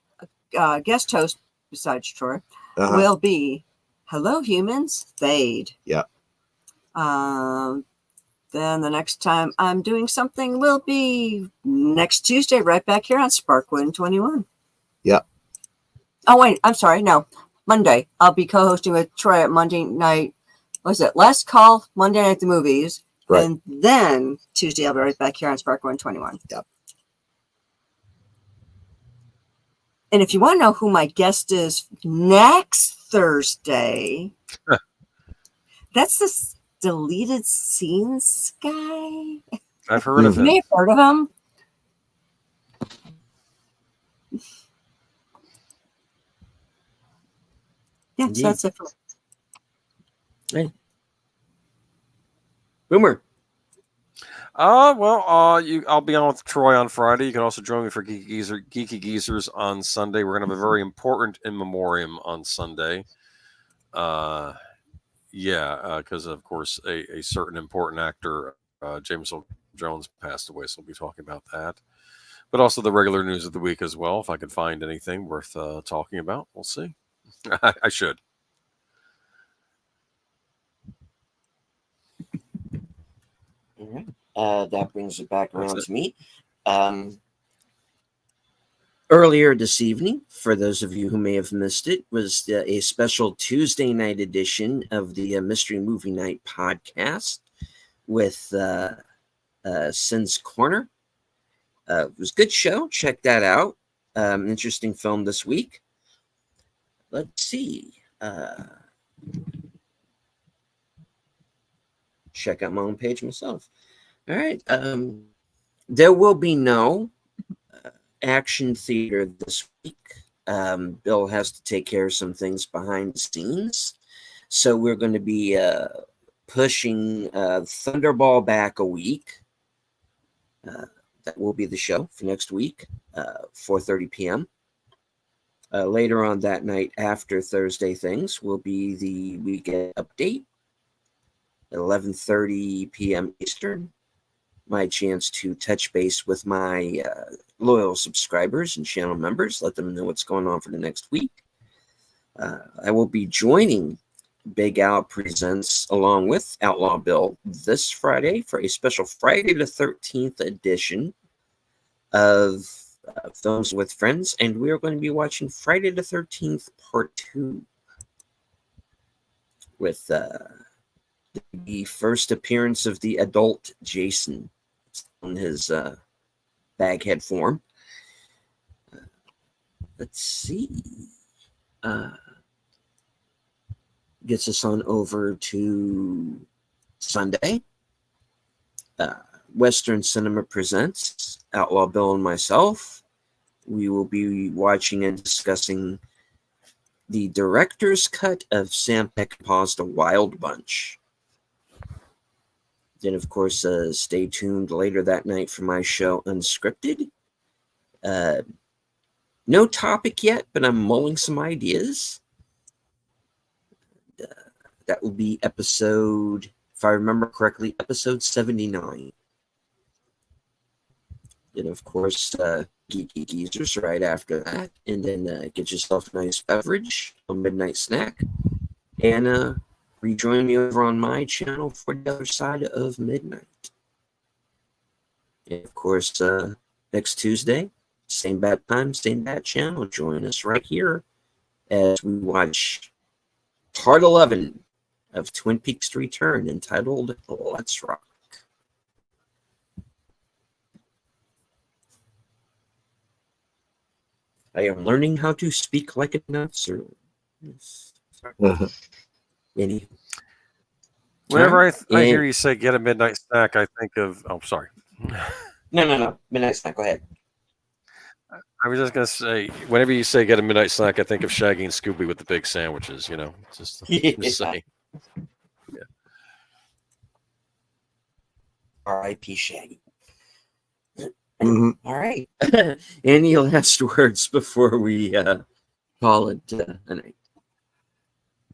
guest host, besides Troy, Uh-huh. will be Hello Humans, Fade. Yeah. Then the next time I'm doing something will be next Tuesday, right back here on Sparkwood 21. Yeah. Oh, wait, I'm sorry. No, Monday. I'll be co-hosting with Troy at Monday night. What was it? Last call, Monday night at the movies. Right. And then Tuesday, I'll be right back here on Sparkwood 21. Yep. And if you want to know who my guest is next Thursday, that's this deleted scenes guy. I've heard of You may him. have heard of him. Yeah, so that's it for me. Boomer. I'll be on with Troy on Friday. You can also join me for Geeky Geezers on Sunday. We're gonna have a very important in memoriam on Sunday. Because of course a certain important actor, James Earl Jones, passed away. So we'll be talking about that, but also the regular news of the week as well. If I could find anything worth talking about, we'll see. I should. All right. That brings it back around to me. Earlier this evening, for those of you who may have missed it, was a special Tuesday night edition of the Mystery Movie Night podcast with Sin's Corner. It was a good show. Check that out. Interesting film this week. Let's see. Check out my own page myself. All right. There will be no action theater this week. Bill has to take care of some things behind the scenes. So we're going to be pushing Thunderball back a week. That will be the show for next week, 4:30 p.m. Later on that night, after Thursday things, will be the weekend update at 11:30 p.m. Eastern. My chance to touch base with my loyal subscribers and channel members, let them know what's going on for the next week. I will be joining Big Al Presents along with Outlaw Bill this Friday for a special Friday the 13th edition of Films with Friends, and we are going to be watching Friday the 13th Part 2 with the first appearance of the adult Jason in his baghead form. Let's see. Gets us on over to Sunday. Western Cinema Presents Outlaw Bill and myself. We will be watching and discussing the director's cut of Sam Peckinpah's The Wild Bunch. Then, of course, stay tuned later that night for my show Unscripted. No topic yet, but I'm mulling some ideas. That will be episode, if I remember correctly, episode 79. Then, of course, Geeky Geezers right after that. And then get yourself a nice beverage, a midnight snack. And rejoin me over on my channel for the other side of midnight. And of course, next Tuesday, same bad time, same bad channel. Join us right here as we watch Part 11 of Twin Peaks Return, entitled Let's Rock. I am learning how to speak like an announcer. Any. Whenever I hear you say get a midnight snack, I think of. Oh, sorry. No. Midnight snack. Go ahead. I was just gonna say, whenever you say get a midnight snack, I think of Shaggy and Scooby with the big sandwiches. You know, just saying. Yeah. R.I.P. Shaggy. Mm-hmm. All right. Any last words before we call it a night?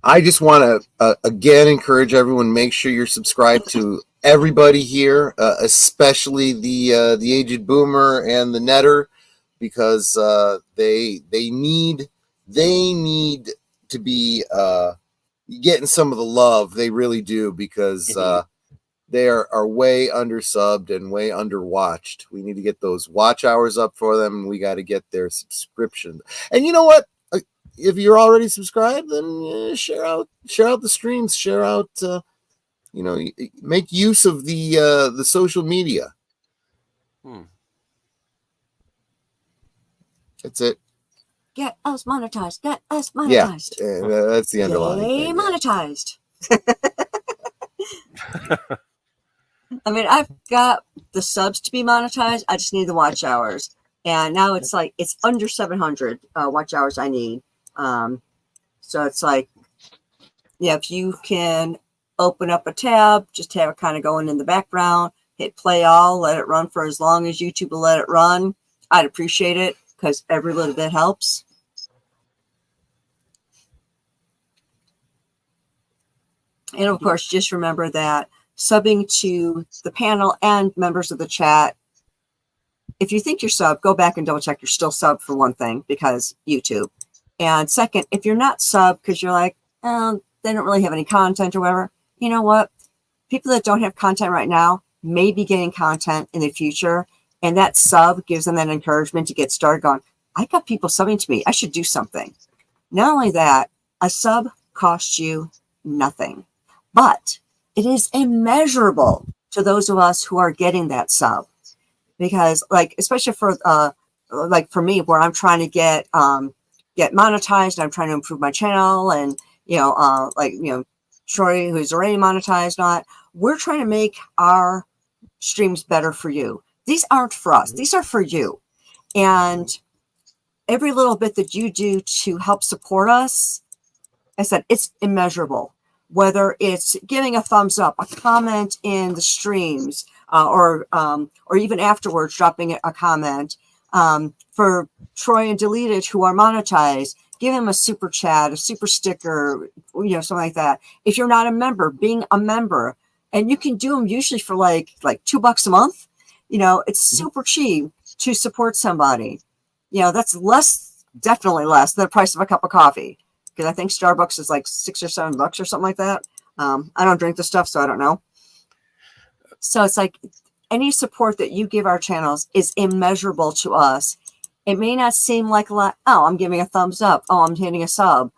I just want to again encourage everyone. Make sure you're subscribed to everybody here, especially the aged boomer and the netter, because they need to be getting some of the love. They really do, because they are way undersubbed and way underwatched. We need to get those watch hours up for them, and we got to get their subscription. And you know what? If you're already subscribed, then share out the streams, share out, make use of the social media. That's it. Get us monetized. Get us monetized. Yeah, that's the underlying Yay, thing. monetized. I mean, I've got the subs to be monetized. I just need the watch hours. And now it's like, it's under 700 watch hours I need. So it's like, yeah, if you can open up a tab, just have it kind of going in the background, hit play all, let it run for as long as YouTube will let it run. I'd appreciate it, because every little bit helps. And of course, just remember that subbing to the panel and members of the chat, if you think you're sub, go back and double check you're still sub, for one thing, because YouTube. And second, if you're not sub because you're like, oh, they don't really have any content or whatever, you know what? People that don't have content right now may be getting content in the future. And that sub gives them that encouragement to get started going, I got people subbing to me. I should do something. Not only that, a sub costs you nothing, but it is immeasurable to those of us who are getting that sub. Because like, especially for like for me, where I'm trying to get monetized, I'm trying to improve my channel, and Troy, who's already monetized, not, we're trying to make our streams better for you. These aren't for us, these are for you. And every little bit that you do to help support us, I said, it's immeasurable. Whether it's giving a thumbs up, a comment in the streams, or even afterwards dropping a comment. For Troy and Deleted, who are monetized, give them a super chat, a super sticker, something like that. If you're not a member, being a member, and you can do them usually for like $2 a month. It's super cheap to support somebody. That's definitely less than the price of a cup of coffee. Because I think Starbucks is like $6 or $7 or something like that. I don't drink the stuff, so I don't know. So it's like any support that you give our channels is immeasurable to us. It may not seem like a lot. Oh, I'm giving a thumbs up. Oh, I'm hitting a sub.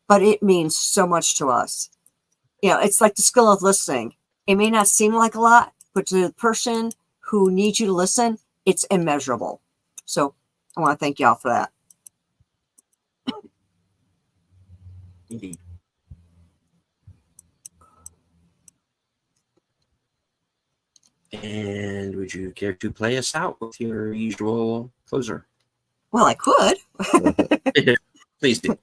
But it means so much to us. It's like the skill of listening. It may not seem like a lot, but to the person who needs you to listen, it's immeasurable. So I want to thank y'all for that. Indeed. And would you care to play us out with your usual closer? Well, I could. Please do.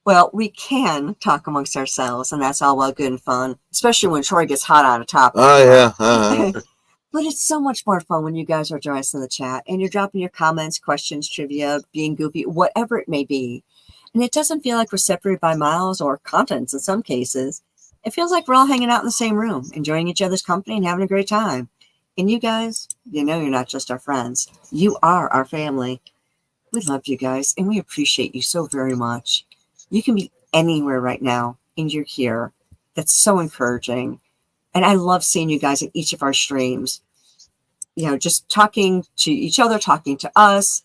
Well, we can talk amongst ourselves, and that's all well, good, and fun, especially when Troy gets hot on a topic. Oh, yeah. But it's so much more fun when you guys are joining us in the chat, and you're dropping your comments, questions, trivia, being goofy, whatever it may be. And it doesn't feel like we're separated by miles or continents in some cases. It feels like we're all hanging out in the same room, enjoying each other's company and having a great time. And you guys, you're not just our friends. You are our family. We love you guys, and we appreciate you so very much. You can be anywhere right now, and you're here. That's so encouraging. And I love seeing you guys in each of our streams. Just talking to each other, talking to us.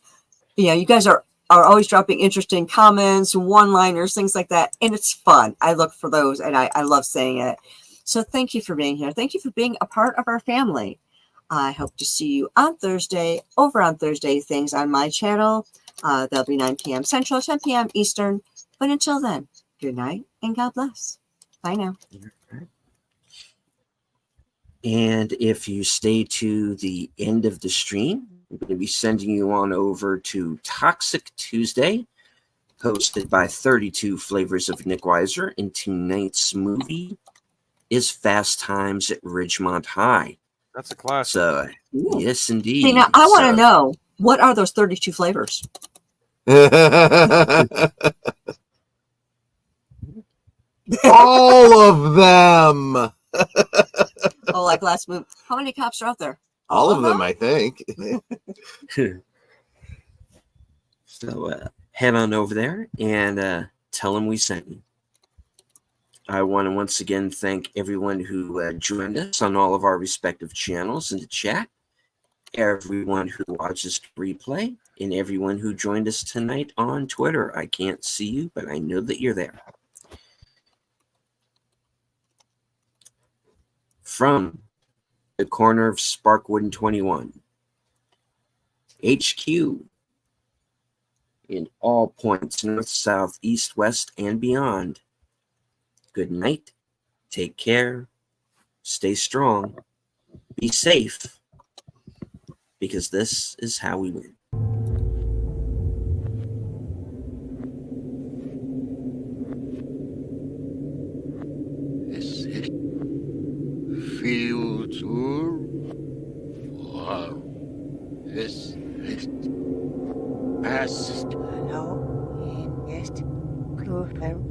You guys are always dropping interesting comments, one-liners, things like that. And it's fun. I look for those, and I love saying it. So thank you for being here. Thank you for being a part of our family. I hope to see you on Thursday, over on Thursday Things on my channel. That'll be 9 p.m. Central, 10 p.m. Eastern. But until then, good night and God bless. Bye now. And if you stay to the end of the stream, I'm going to be sending you on over to Toxic Tuesday, hosted by 32 Flavors of Nick Weiser. And tonight's movie is Fast Times at Ridgemont High. That's a classic. So, yes, indeed. See, now I want to know, what are those 32 flavors? All of them. Oh, like last movie. How many cops are out there? All of them, I think. So head on over there and tell them we sent you. I want to once again thank everyone who joined us on all of our respective channels in the chat, everyone who watches the replay, and everyone who joined us tonight on Twitter. I can't see you, but I know that you're there. From the corner of Sparkwood and 21, HQ, in all points, north, south, east, west, and beyond. Good night. Take care. Stay strong. Be safe. Because this is how we win. Future war is past. Hallo, hier ist Crewfeld.